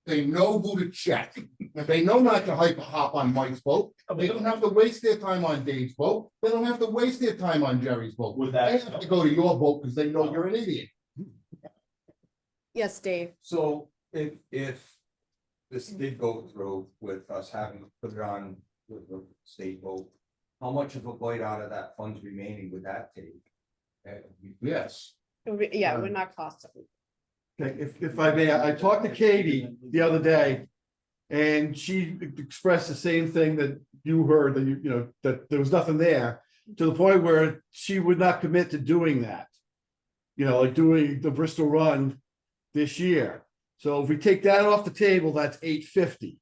F: They know who to check. They know not to hop on Mike's boat. They don't have to waste their time on Dave's boat. They don't have to waste their time on Jerry's boat. They have to go to your boat because they know you're an idiot.
D: Yes, Dave.
I: So if this did go through with us having to put it on with the state boat, how much of a bite out of that funds remaining would that take?
F: Yes.
D: Yeah, we're not costing.
E: Okay, if I may, I talked to Katie the other day. And she expressed the same thing that you heard, that you know, that there was nothing there, to the point where she would not commit to doing that. You know, like doing the Bristol Run this year. So if we take that off the table, that's $850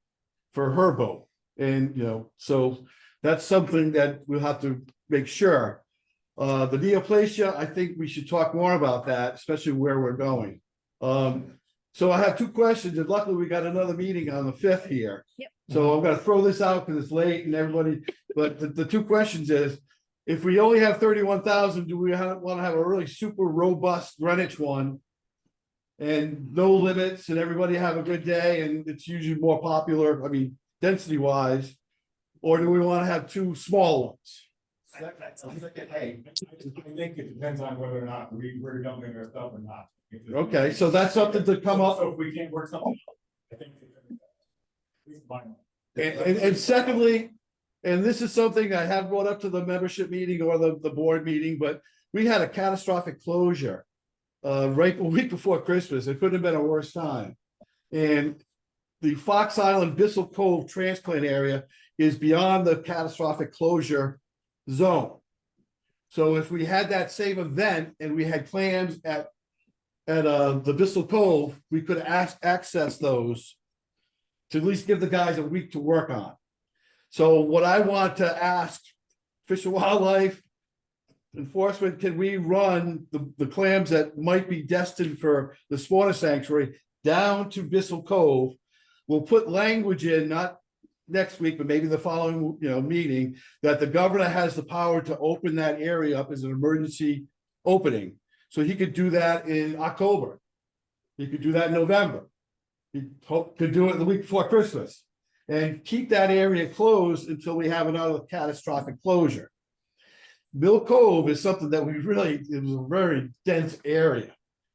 E: for her boat. And, you know, so that's something that we'll have to make sure. The neoplasia, I think we should talk more about that, especially where we're going. So I have two questions, and luckily we got another meeting on the 5th here.
D: Yep.
E: So I'm gonna throw this out because it's late and everybody, but the two questions is, if we only have 31,000, do we want to have a really super robust Greenwich one? And no limits, and everybody have a good day, and it's usually more popular, I mean, density wise. Or do we want to have two small ones?
K: Hey, I think it depends on whether or not we're dumping our stuff or not.
E: Okay, so that's something to come up.
K: So if we can't work something out, I think. We can find one.
E: And secondly, and this is something I have brought up to the membership meeting or the board meeting, but we had a catastrophic closure. Right a week before Christmas. It couldn't have been a worse time. And the Fox Island Bissell Cove transplant area is beyond the catastrophic closure zone. So if we had that same event and we had clams at the Bissell Cove, we could access those to at least give the guys a week to work on. So what I want to ask Fish and Wildlife Enforcement, can we run the clams that might be destined for the spawner sanctuary down to Bissell Cove? We'll put language in, not next week, but maybe the following, meeting, that the governor has the power to open that area up as an emergency opening. So he could do that in October. He could do that in November. He could do it the week before Christmas and keep that area closed until we have another catastrophic closure. Mill Cove is something that it was a very dense area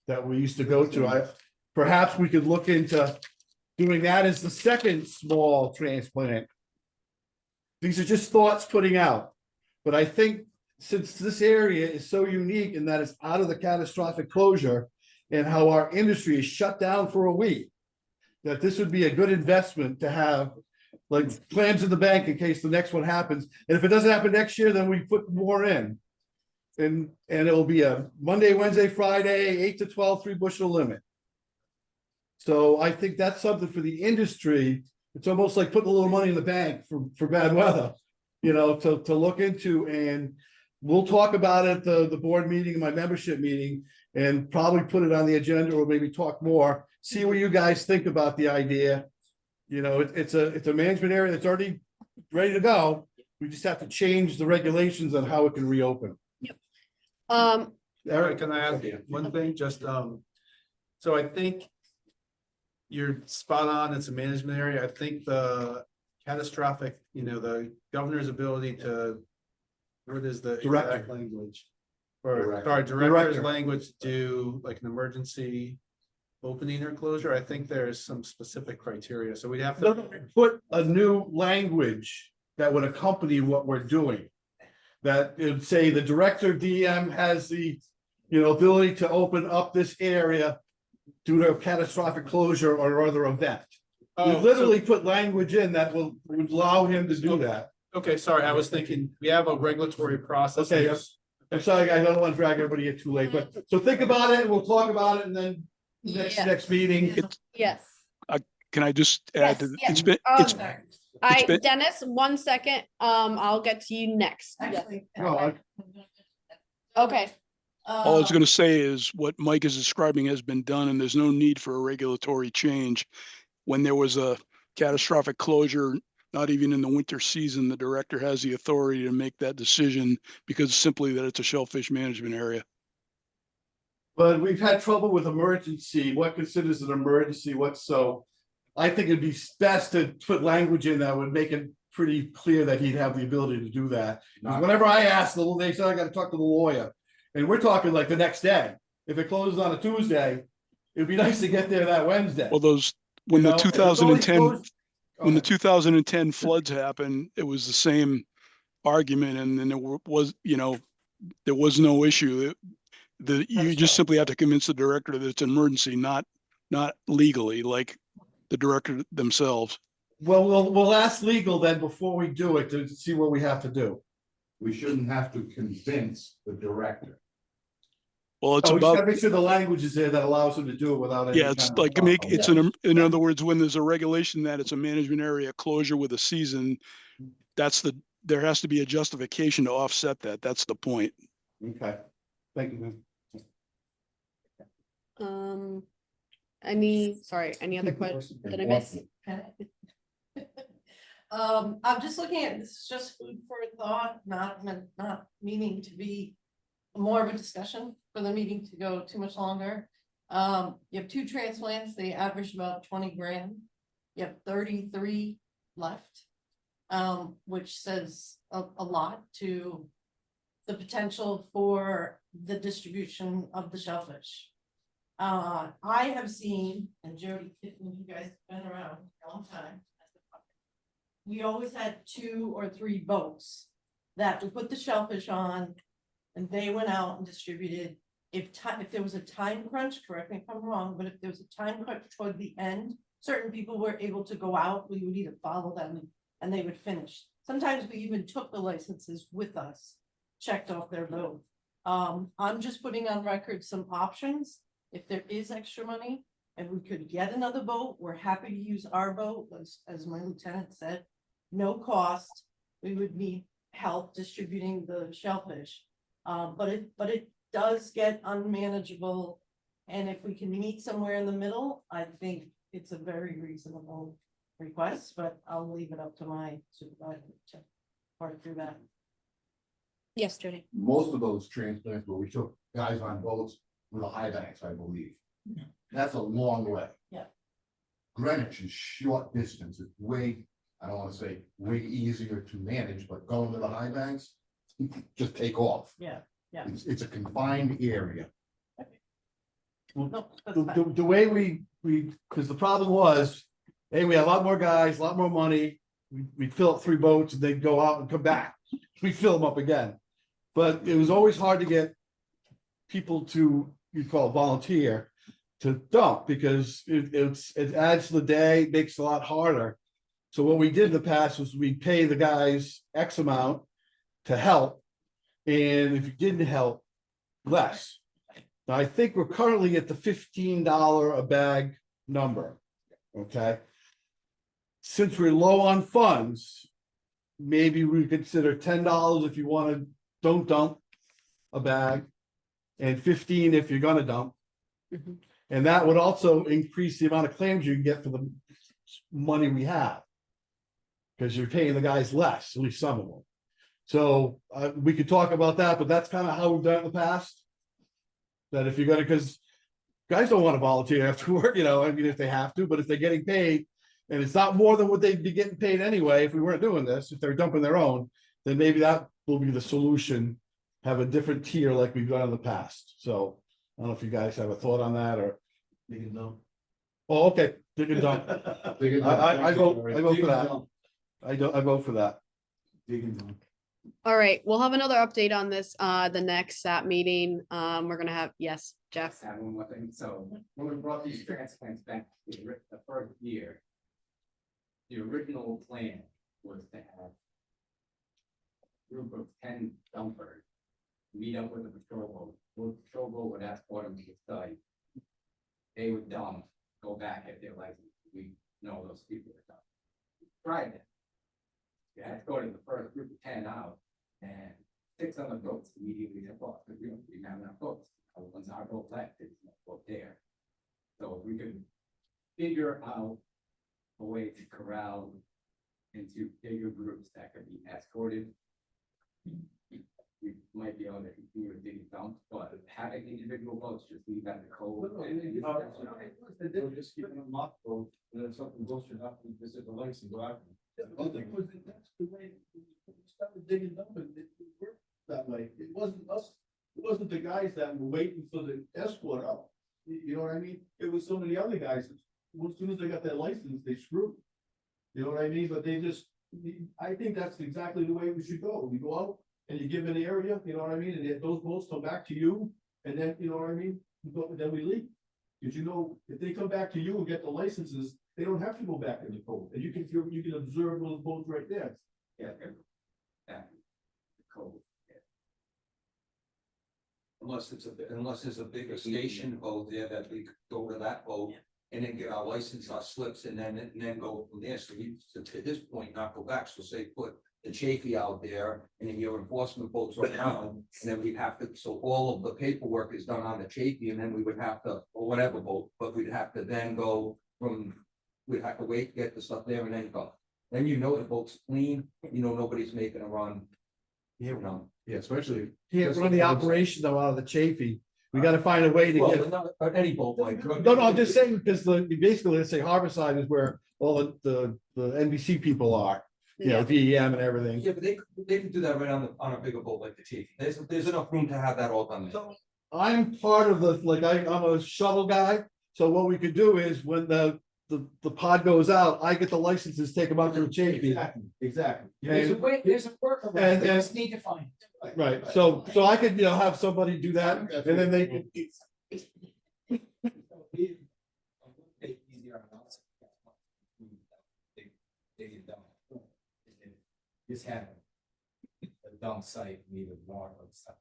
E: that we used to go to. Perhaps we could look into doing that as the second small transplant. These are just thoughts putting out. But I think since this area is so unique in that it's out of the catastrophic closure and how our industry is shut down for a week, that this would be a good investment to have like clams in the bank in case the next one happens. And if it doesn't happen next year, then we put more in. And it'll be a Monday, Wednesday, Friday, 8 to 12, 3 bushel limit. So I think that's something for the industry. It's almost like putting a little money in the bank for bad weather, to look into. And we'll talk about it at the board meeting, my membership meeting, and probably put it on the agenda or maybe talk more, see what you guys think about the idea. It's a management area that's already ready to go. We just have to change the regulations on how it can reopen.
M: Eric, can I add one thing? Just, so I think you're spot on. It's a management area. I think the catastrophic, the governor's ability to, what is the exact language? Or, sorry, director's language to do like an emergency opening or closure. I think there's some specific criteria. So we'd have to
E: put a new language that would accompany what we're doing. That it would say the director DM has the, ability to open up this area due to a catastrophic closure or other event. We literally put language in that would allow him to do that.
M: Okay, sorry, I was thinking, we have a regulatory process.
E: Okay, I'm sorry, I don't want to drag everybody in too late, but so think about it and we'll talk about it and then next meeting.
D: Yes.
J: Can I just add to
D: Yes, Dennis, 1 second. I'll get to you next. Okay.
J: all I was going to say is what Mike is describing has been done, and there's no need for a regulatory change. When there was a catastrophic closure, not even in the winter season, the director has the authority to make that decision because simply that it's a shellfish management area.
E: But we've had trouble with emergency, what considers an emergency, I think it'd be best to put language in that would make it pretty clear that he'd have the ability to do that. Because whenever I ask them, they said I gotta talk to the lawyer, and we're talking like the next day. If it closes on a Tuesday, it'd be nice to get there that Wednesday.
J: Well, when the 2010 floods happened, it was the same argument, and then there was no issue. You just simply have to convince the director that it's an emergency, not legally, like the director themselves.
E: Well, we'll ask legal then before we do it to see what we have to do.
F: We shouldn't have to convince the director.
J: Well, it's
E: Oh, we just
J: about,
E: gotta make sure the language is there that allows him to do it without any.
J: yeah, it's
E: kind of-
J: like make, it's in other words, when there's a regulation that it's a management area closure with a season, there has to be a justification to offset that. That's the point.
E: Okay, thank you, man.
D: Any other questions? Did I miss?
P: I'm just looking at, this is just food for thought, not meaning to be more of a discussion for the meeting to go too much longer. You have 2 transplants, they average about 20 grand. You have 33 left, which says a lot to the potential for the distribution of the shellfish. I have seen, and Jody, you guys have been around a long time. We always had 2 or 3 boats that we put the shellfish on, and they went out and distributed. If there was a time crunch, correct me if I'm wrong, but if there was a time crunch toward the end, certain people were able to go out. We would either follow them and they would finish. Sometimes we even took the licenses with us, checked off their boat. I'm just putting on record some options. If there is extra money and we could get another boat, we're happy to use our boat, as my lieutenant said, no cost. We would need help distributing the shellfish. But it does get unmanageable. And if we can meet somewhere in the middle, I think it's a very reasonable request, but I'll leave it up to my supervisor to work through that.
D: Yes, Jody.
F: Most of those transplants where we took guys on boats were the high banks, I believe. That's a long way.
P: Yeah.
F: Greenwich is short distance. It's way, I don't want to say way easier to manage, but going to the high banks, just take off.
P: Yeah, yeah.
F: It's a confined area.
P: No, that's fine.
E: The way we, because the problem was, hey, we had a lot more guys, a lot more money. We'd fill up 3 boats and they'd go out and come back. We fill them up again. But it was always hard to get people to, you call it volunteer, to dump, because it adds to the day, makes it a lot harder. So what we did in the past was we'd pay the guys X amount to help. And if you didn't help, less. Now, I think we're currently at the $15 a bag number, okay? Since we're low on funds, maybe we consider $10 if you want to don't dump a bag, and 15 if you're gonna dump.
D: Mhm.
E: And that would also increase the amount of claims you can get for the money we have. Because you're paying the guys less, at least some of them. So we could talk about that, but that's kind of how we've done it in the past. That if you're gonna, because guys don't want to volunteer after work, I mean, if they have to, but if they're getting paid, and it's not more than what they'd be getting paid anyway, if we weren't doing this, if they're dumping their own, then maybe that will be the solution. Have a different tier like we've done in the past. So I don't know if you guys have a thought on that or.
A: You can know.
E: Oh, okay, dig and dump. I vote for that. I vote for that.
A: You can know.
D: All right, we'll have another update on this, the next SAP meeting. We're gonna have, yes, Jeff.
H: Have one more thing. So when we brought these transplants back the first year, the original plan was to have a group of 10 dumpers meet up with the patrol boat. The patrol boat would escort them to the site. They would dump, go back at their license. We know those people are done. Tried it. Yeah, escorted the first group of 10 out, and 6 other boats immediately took off because we didn't have enough boats. Once our boat left, there's no boat there. So if we could figure out a way to corral into bigger groups that could be escorted, we might be able to continue to dig dump, but having individual boats just leave at the cove.
M: They're just keeping them locked, and if something goes, you have to visit the lakes and go out.
A: The thing was that that's the way we started digging up, and it worked that way. It wasn't us, it wasn't the guys that were waiting for the escort out. You know what I mean? It was some of the other guys, as soon as they got their license, they screwed. You know what I mean? But they just, I think that's exactly the way we should go. We go out and you give an area, you know what I mean? And those boats come back to you, and then, you know what I mean? Then we leave. Because if they come back to you and get the licenses, they don't have to go back in the cove, and you can observe those boats right there.
I: Yeah. Yeah. Cool. Unless there's a bigger station boat there that we could go to that boat and then get our license, our slips, and then go from there. So we, to this point, not go back. So say put the Chafee out there and then your enforcement boats right now, and then we'd have to, so all of the paperwork is done on the Chafee, and then we would have to, or whatever boat, but we'd have to then go from, we'd have to wait, get the stuff there and then go. Then you know the boat's clean, you know nobody's making a run. You know.
F: Yeah, especially.
E: Can't run the operation though out of the Chafee. We gotta find a way to
I: Well,
E: get.
I: not any boat like.
E: No, I'm just saying, because basically, let's say Harborside is where all the NBC people are, you know, DEM and everything.
I: Yeah, but they could do that right on a bigger boat like the Chief. There's enough room to have that all done there.
E: So I'm part of the, like, I'm a shuttle guy, so what we could do is when the pod goes out, I get the licenses, take them out to the Chafee.
A: Exactly.
L: There's a way, there's a workaround,
E: And-
L: we just need to find it.
E: Right, so I could, you know, have somebody do that, and then they could.
N: Just have a dump site, neither water or stuff.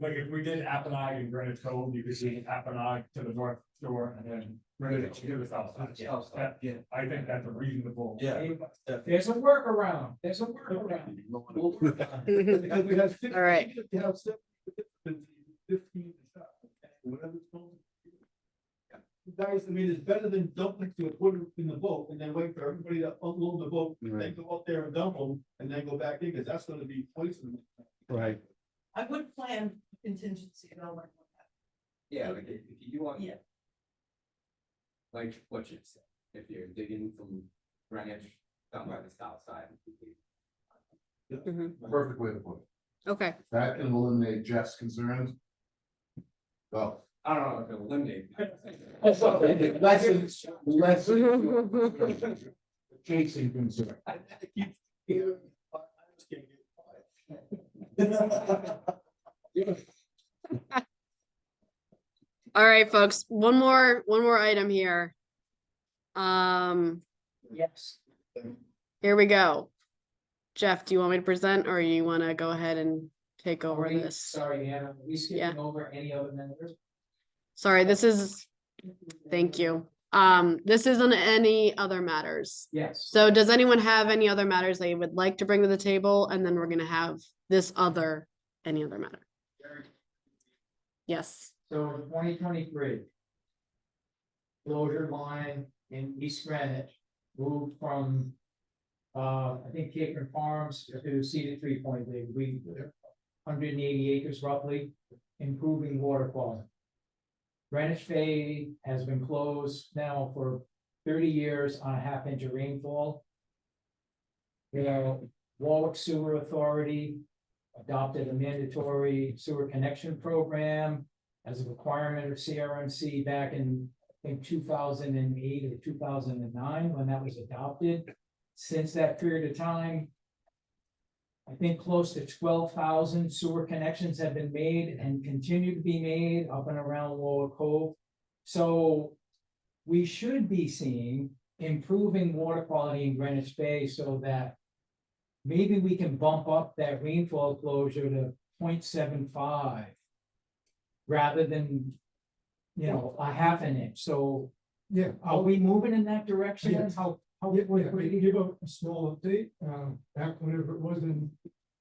K: Like if we did Appanag and Greenwich Cove, you could see Appanag to the north shore and then Greenwich to the south side. I think that's a reasonable.
I: Yeah.
L: There's a workaround, there's a workaround.
D: All right.
A: Guys, I mean, it's better than dumping to put it in the boat and then wait for everybody to unload the boat, and then go out there and dump them, and then go back in, because that's gonna be poison.
E: Right.
P: I would plan contingency though, like.
N: Yeah, like if you want.
P: Yeah.
N: Like what you said, if you're digging from Greenwich down by the south side.
F: Perfect way to put it.
D: Okay.
F: That can eliminate Jeff's concerns. Well,
N: I don't know if it'll eliminate.
F: less chasing concern.
D: All right, folks, one more item here.
L: Yes.
D: Here we go. Jeff, do you want me to present or you want to go ahead and take over
L: Are we-
D: this?
L: Sorry, Anna, are we skipping over any other members?
D: Sorry, this is, thank you. This isn't any other matters.
L: Yes.
D: So does anyone have any other matters they would like to bring to the table? And then we're gonna have this any other matter. Yes.
L: So 2023. Closure line in East Greenwich moved from, I think Capron Farms to Cedar Tree Point, we 180 acres roughly, improving water quality. Greenwich Bay has been closed now for 30 years on a half-inch of rainfall. Warwick Sewer Authority adopted a mandatory sewer connection program as a requirement of CRMC back in, I think, 2008 or 2009, when that was adopted. Since that period of time, I think close to 12,000 sewer connections have been made and continue to be made up and around Lower Cove. So we should be seeing improving water quality in Greenwich Bay so that maybe we can bump up that rainfall closure to 0.75 rather than, you know, a half an inch. So
C: Yeah,
L: are we moving in that direction?
C: Yes.
L: How
C: we can give a small update, back whenever it was in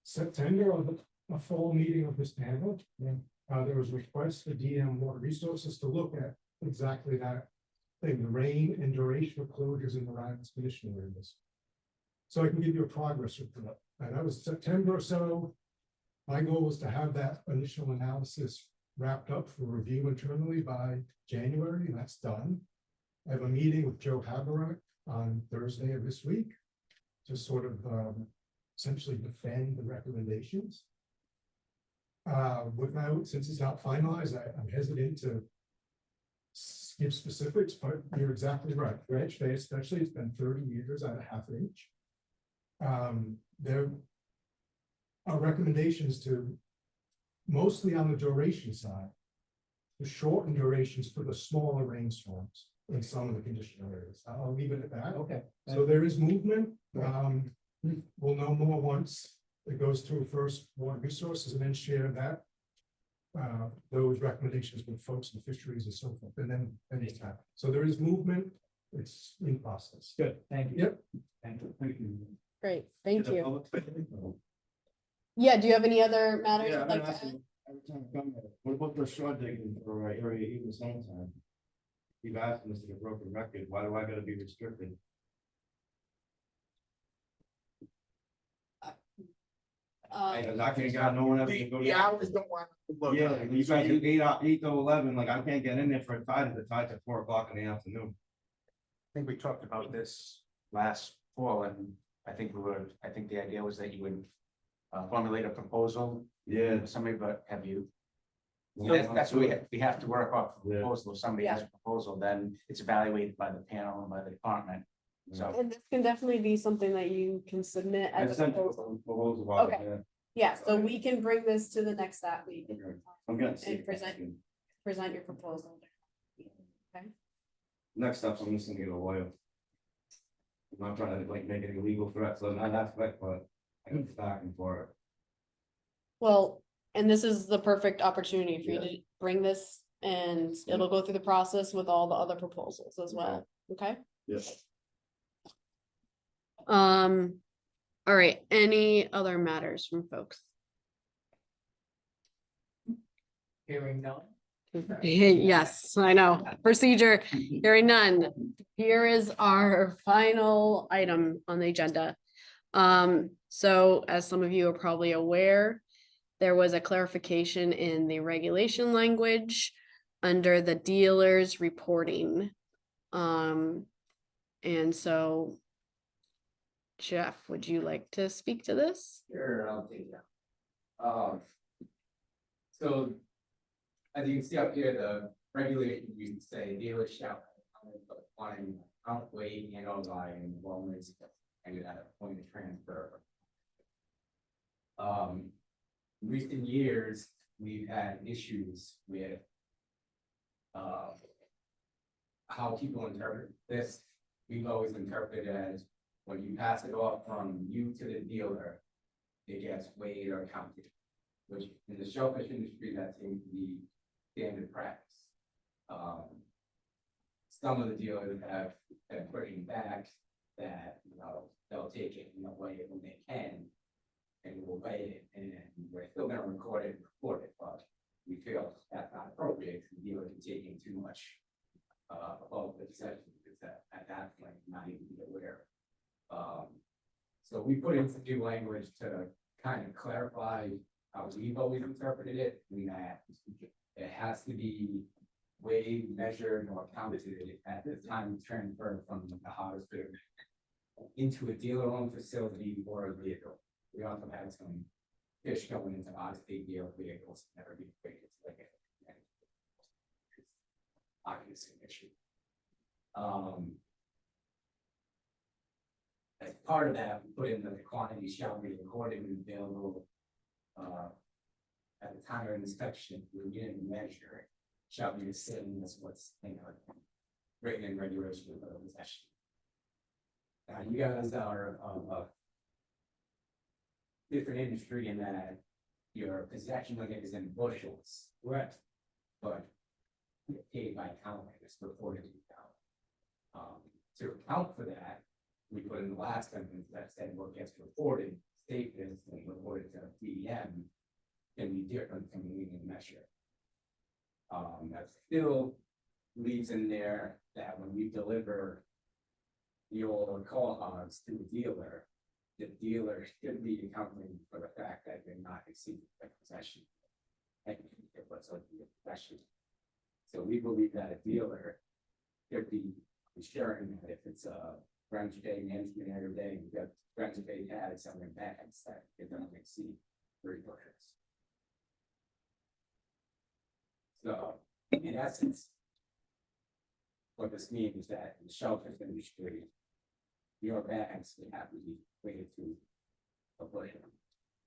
C: September of a full meeting of this panel. There was a request for DM Water Resources to look at exactly that thing, the rain and duration of closures in the Ryan's condition areas. So I can give you a progress report, and that was September or so. My goal was to have that initial analysis wrapped up for review internally by January, and that's done. I have a meeting with Joe Haberach on Thursday of this week to sort of essentially defend the recommendations. Since it's not finalized, I'm hesitant to give specifics, but you're exactly right. Greenwich Bay especially, it's been 30 years at a half inch. There are recommendations to, mostly on the duration side, to shorten durations for the smaller rainstorms.
K: in some of the conditional areas. I'll leave it at that.
L: Okay.
K: So there is movement. We'll know more once it goes through first water resources and then share that. Those recommendations with folks in fisheries and so forth, and then it's happened. So there is movement. It's in process.
L: Good, thank you.
K: Yep.
L: Thank you.
D: Great, thank you. Yeah, do you have any other matters
E: Yeah,
D: you'd like to add?
E: every time I come here, what about the shore digging for area even summertime? You've asked us to get broken record, why do I gotta be restricted? I can't get, no one else can go.
H: The hours don't want.
E: Yeah, you guys do 8 to 11, like I can't get in there for a tide, the tide's at 4 o'clock in the afternoon.
H: I think we talked about this last fall, and I think the idea was that you would formulate a proposal.
E: Yeah.
H: Somebody, but have you?
E: Yeah.
H: That's what we have to work off a
E: Yeah.
H: proposal. If somebody has a proposal, then it's evaluated by the panel and by the department. So.
D: And this can definitely be something that you can submit
E: I
D: as a
E: sent you a
D: proposal.
E: proposal about it,
D: Okay.
E: yeah.
D: Yeah, so we can bring this to the next SAP meeting.
E: I'm getting
D: And
E: sick.
D: present your proposal. Okay,
E: Next up, I'm just gonna get a lawyer. I'm not trying to like make any legal threats on that aspect, but I got stacking for it.
D: well, and this is the perfect opportunity for you to bring this and it'll go through the process with all the other proposals as well, okay?
E: Yes.
D: All right, any other matters from folks?
L: Hearing none.
D: Yes, I know. Procedure, hearing none. Here is our final item on the agenda. So as some of you are probably aware, there was a clarification in the regulation language under the dealers reporting. And so Jeff, would you like to speak to this?
N: Sure, I'll take that. So as you can see up here, the regulation, you can say dealers shall applying outweigh and online enrollments and at a point of transfer. Recent years, we've had issues with how people interpret this. We've always interpreted as when you pass it off from you to the dealer, it gets weighed or counted, which in the shellfish industry, that seems to be standard practice. Some of the dealers have been pushing back that, they'll take it and they'll weigh it when they can, and we'll weigh it, and we're still gonna record it and report it, but we feel that's not appropriate, because the dealer is taking too much above the session, because at that point, not even be aware. So we put in some new language to kind of clarify how we've always interpreted it, in that it has to be weighed, measured, or counted at the time of transfer from the harvest into a dealer-owned facility or a vehicle. We also had some fish going into out-of-state dealer vehicles, never be weighted to like a occupancy issue. As part of that, we put in the quantity shall be recorded and available at the time of inspection, review and measure it shall be the same as what's written in regulation of the possession. Now, you guys are a different industry in that your possession limit is in bushels. Correct. But you get paid by count, it's reported to count. To account for that, we put in the last sentence that said what gets reported, statements and reported to DEM can be different from the leading measure. That still leaves in there that when we deliver your call hogs to the dealer should be accounting for the fact that they're not exceeding the possession. And what's like the possession. So we believe that a dealer should be ensuring that if it's a ground day management every day, you've got ground day added something bags that it doesn't exceed 3 bushels. So in essence, what this means is that in the shellfish industry, your bags would have to be weighted to a bushel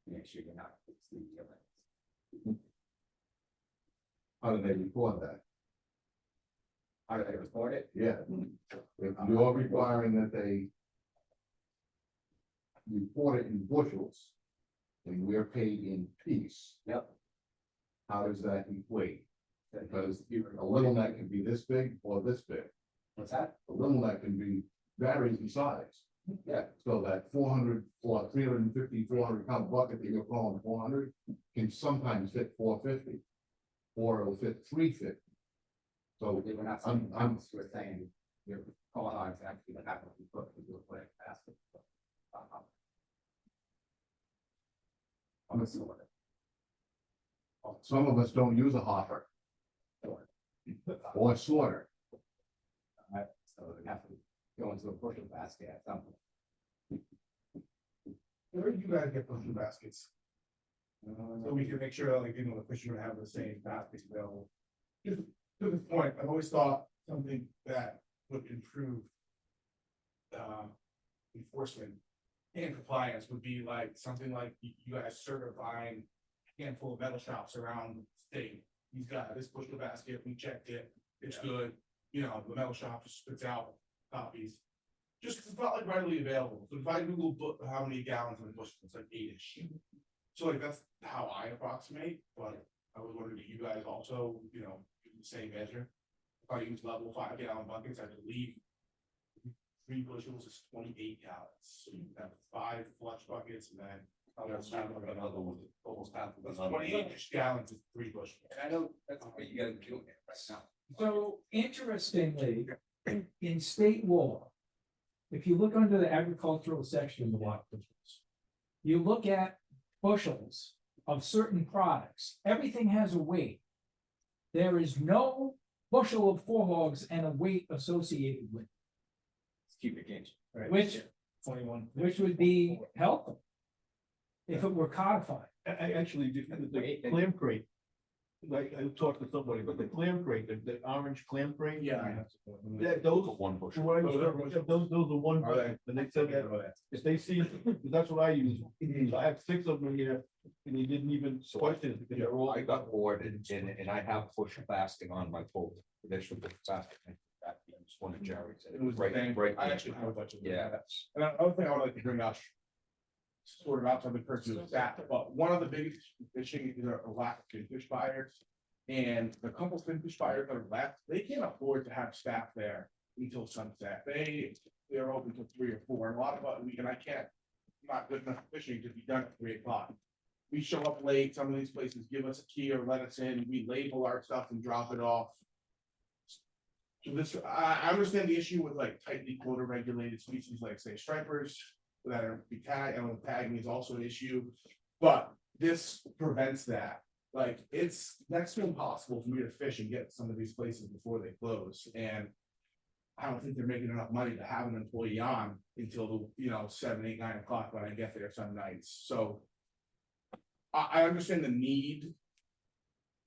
N: to make sure you're not exceeding your limits.
F: How do they report that?
H: How do they report it?
F: Yeah. If you're requiring that they report it in bushels, and we're paid in piece.
H: Yep.
F: How does that equate? Because a little net can be this big or this big.
H: What's that?
F: A little net can be varies in size.
H: Yeah.
F: So that 400 or 350, 400 pound bucket that you're calling 400 can sometimes fit 450. Or it'll fit 350. So
H: We're not
F: I'm-
H: saying, we're saying, you're calling on exactly what happened, we put into a quick basket. I'm assuming.
F: some of us don't use a hopper or sorter.
H: So we have to go into a bushel basket at some point.
G: Where do you guys get those baskets? So we can make sure that, like, you know, the fishermen have the same baskets available. Just to this point, I've always thought something that would improve. Enforcement and compliance would be like something like you guys certifying a handful of metal shops around the state. He's got this bushel basket, we checked it, it's good, you know, the metal shop just spits out copies. Just 'cause it's not like readily available, so if I Google how many gallons in a bushel, it's like 8-ish. So like that's how I approximate, but I was wondering if you guys also, you know, do the same measure. If I use level 5-gallon buckets, I believe 3 bushels is 28 gallons, so you have 5 flush buckets and then. Almost half of another one, almost half of another. 28 gallons is 3 bushels.
H: I know that's what you gotta do right now.
L: So interestingly, in state law, if you look under the agricultural section of the water bushels, you look at bushels of certain products, everything has a weight. There is no bushel of 4 hogs and a weight associated with,
H: Cubic inch.
L: which
K: 21.
L: would be helpful if it were codified.
A: I actually do, the clam crate. Like, I talked to somebody, but the clam crate, the orange clam crate.
G: Yeah.
A: Yeah, those.
F: One bushel.
A: From what I understand, those are one,
G: Are they?
A: and they said that if they see, that's what I use. So I have 6 of them here, and he didn't even question it, because they're all.
I: I got bored and I have push fasting on my boat. Traditional fasting. That's one of Jerry's.
G: It was right. I actually have a bunch of them.
I: Yeah.
G: And another thing I would like to bring up. Sort of outside the person of that, but one of the biggest fishing is a lack of finfish buyers. And the couple finfish buyers that are left, they can't afford to have staff there until sunset. They're open till 3 or 4, and a lot of the weekend I can't. Not good enough fishing to be done at 3 o'clock. We show up late, some of these places give us a key or let us in, we label our stuff and drop it off. So this, I understand the issue with like tightly quota regulated species like say stripers. That are be tagged, and tagging is also an issue, but this prevents that. Like, it's next to impossible for me to fish and get some of these places before they close, and I don't think they're making enough money to have an employee on until the 7, 8, 9 o'clock when I get there some nights. So I understand the need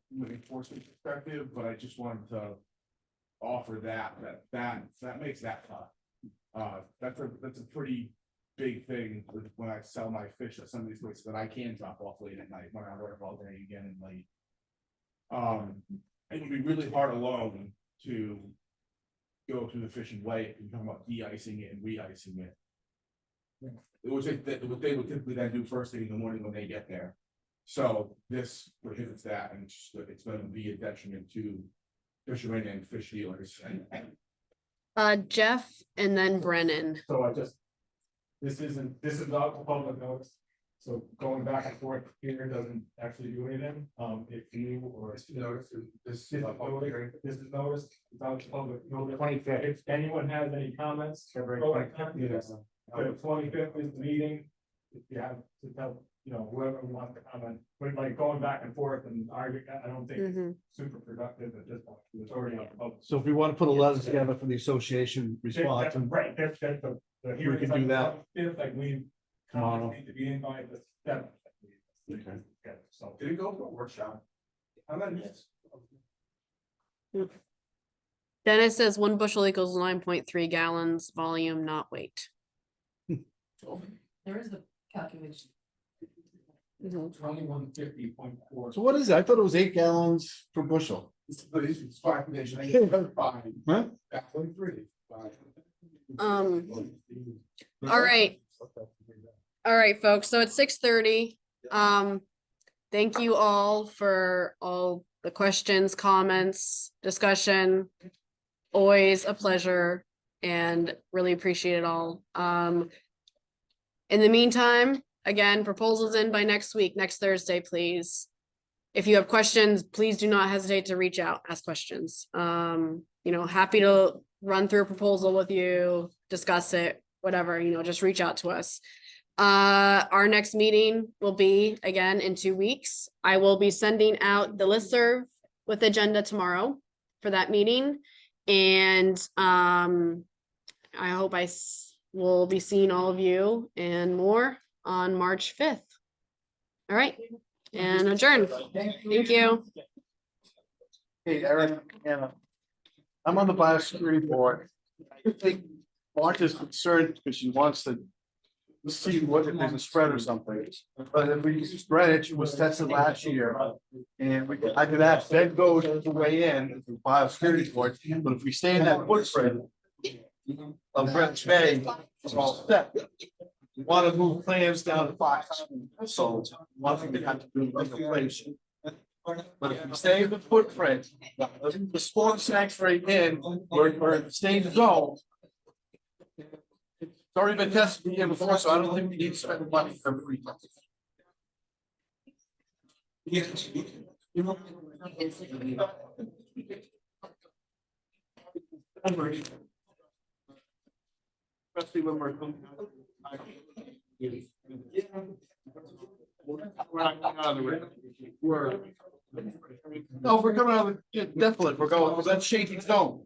G: from an enforcement perspective, but I just wanted to offer that makes that tough. That's a pretty big thing when I sell my fish at some of these places that I can drop off late at night when I work all day again and late. It would be really hard alone to go through the fishing way if you're talking about de-icing it and re-icing it. What they would typically then do first thing in the morning when they get there. So this prohibits that, and it's going to be a detriment to fishermen and fish dealers.
D: Jeff and then Brennan.
K: So this is not a public notice. So going back and forth here doesn't actually do anything. If you or
G: Notice
K: this is noticed, it's out public notice.
H: 25th.
K: If anyone has any comments,
H: February
K: go ahead. Yes. The 25th is the meeting. If you have to tell, whoever wants to comment, but like going back and forth and arguing, I don't think it's super productive at this point. It's already on the public.
E: So if we want to put a letter together for the association response, and
K: Right, that's the hearing.
E: can do that.
K: If like we
E: Tomorrow.
K: need to be in by the 7th.
E: Okay.
K: So.
G: Did it go for a workshop? I'm not yes.
D: Dennis says 1 bushel equals 9.3 gallons, volume, not weight.
P: There is a calculation.
K: 2150.4.
E: So what is it? I thought it was 8 gallons per bushel.
G: It's fine, fine.
M: Huh?
D: All right. All right, folks, so it's 6:30. Thank you all for all the questions, comments, discussion. Always a pleasure and really appreciate it all. In the meantime, again, proposals in by next week, next Thursday, please. If you have questions, please do not hesitate to reach out, ask questions. Happy to run through a proposal with you, discuss it, whatever, just reach out to us. Our next meeting will be again in 2 weeks. I will be sending out the listserv with the agenda tomorrow for that meeting. And I hope will be seeing all of you and more on March 5th. All right, and adjourn. Thank you.
M: Hey, Eric, I'm on the biosecurity board. I think Mark is concerned because she wants to see what if there's a spread or something. But if we spread it was tested last year. And I could ask Ed goes to weigh in the biosecurity board, but if we stay in that footprint of Greenwich Bay, it's all set. We want to move plans down to Fox. So one thing they have to do with the place. But if we stay in the footprint, the sports sanctuary in where it stays zone. It's already been tested the year before, so I don't think we need to spend money for every time. Especially when we're. No, we're coming out of the, definitely, we're going, because that's shaking stone.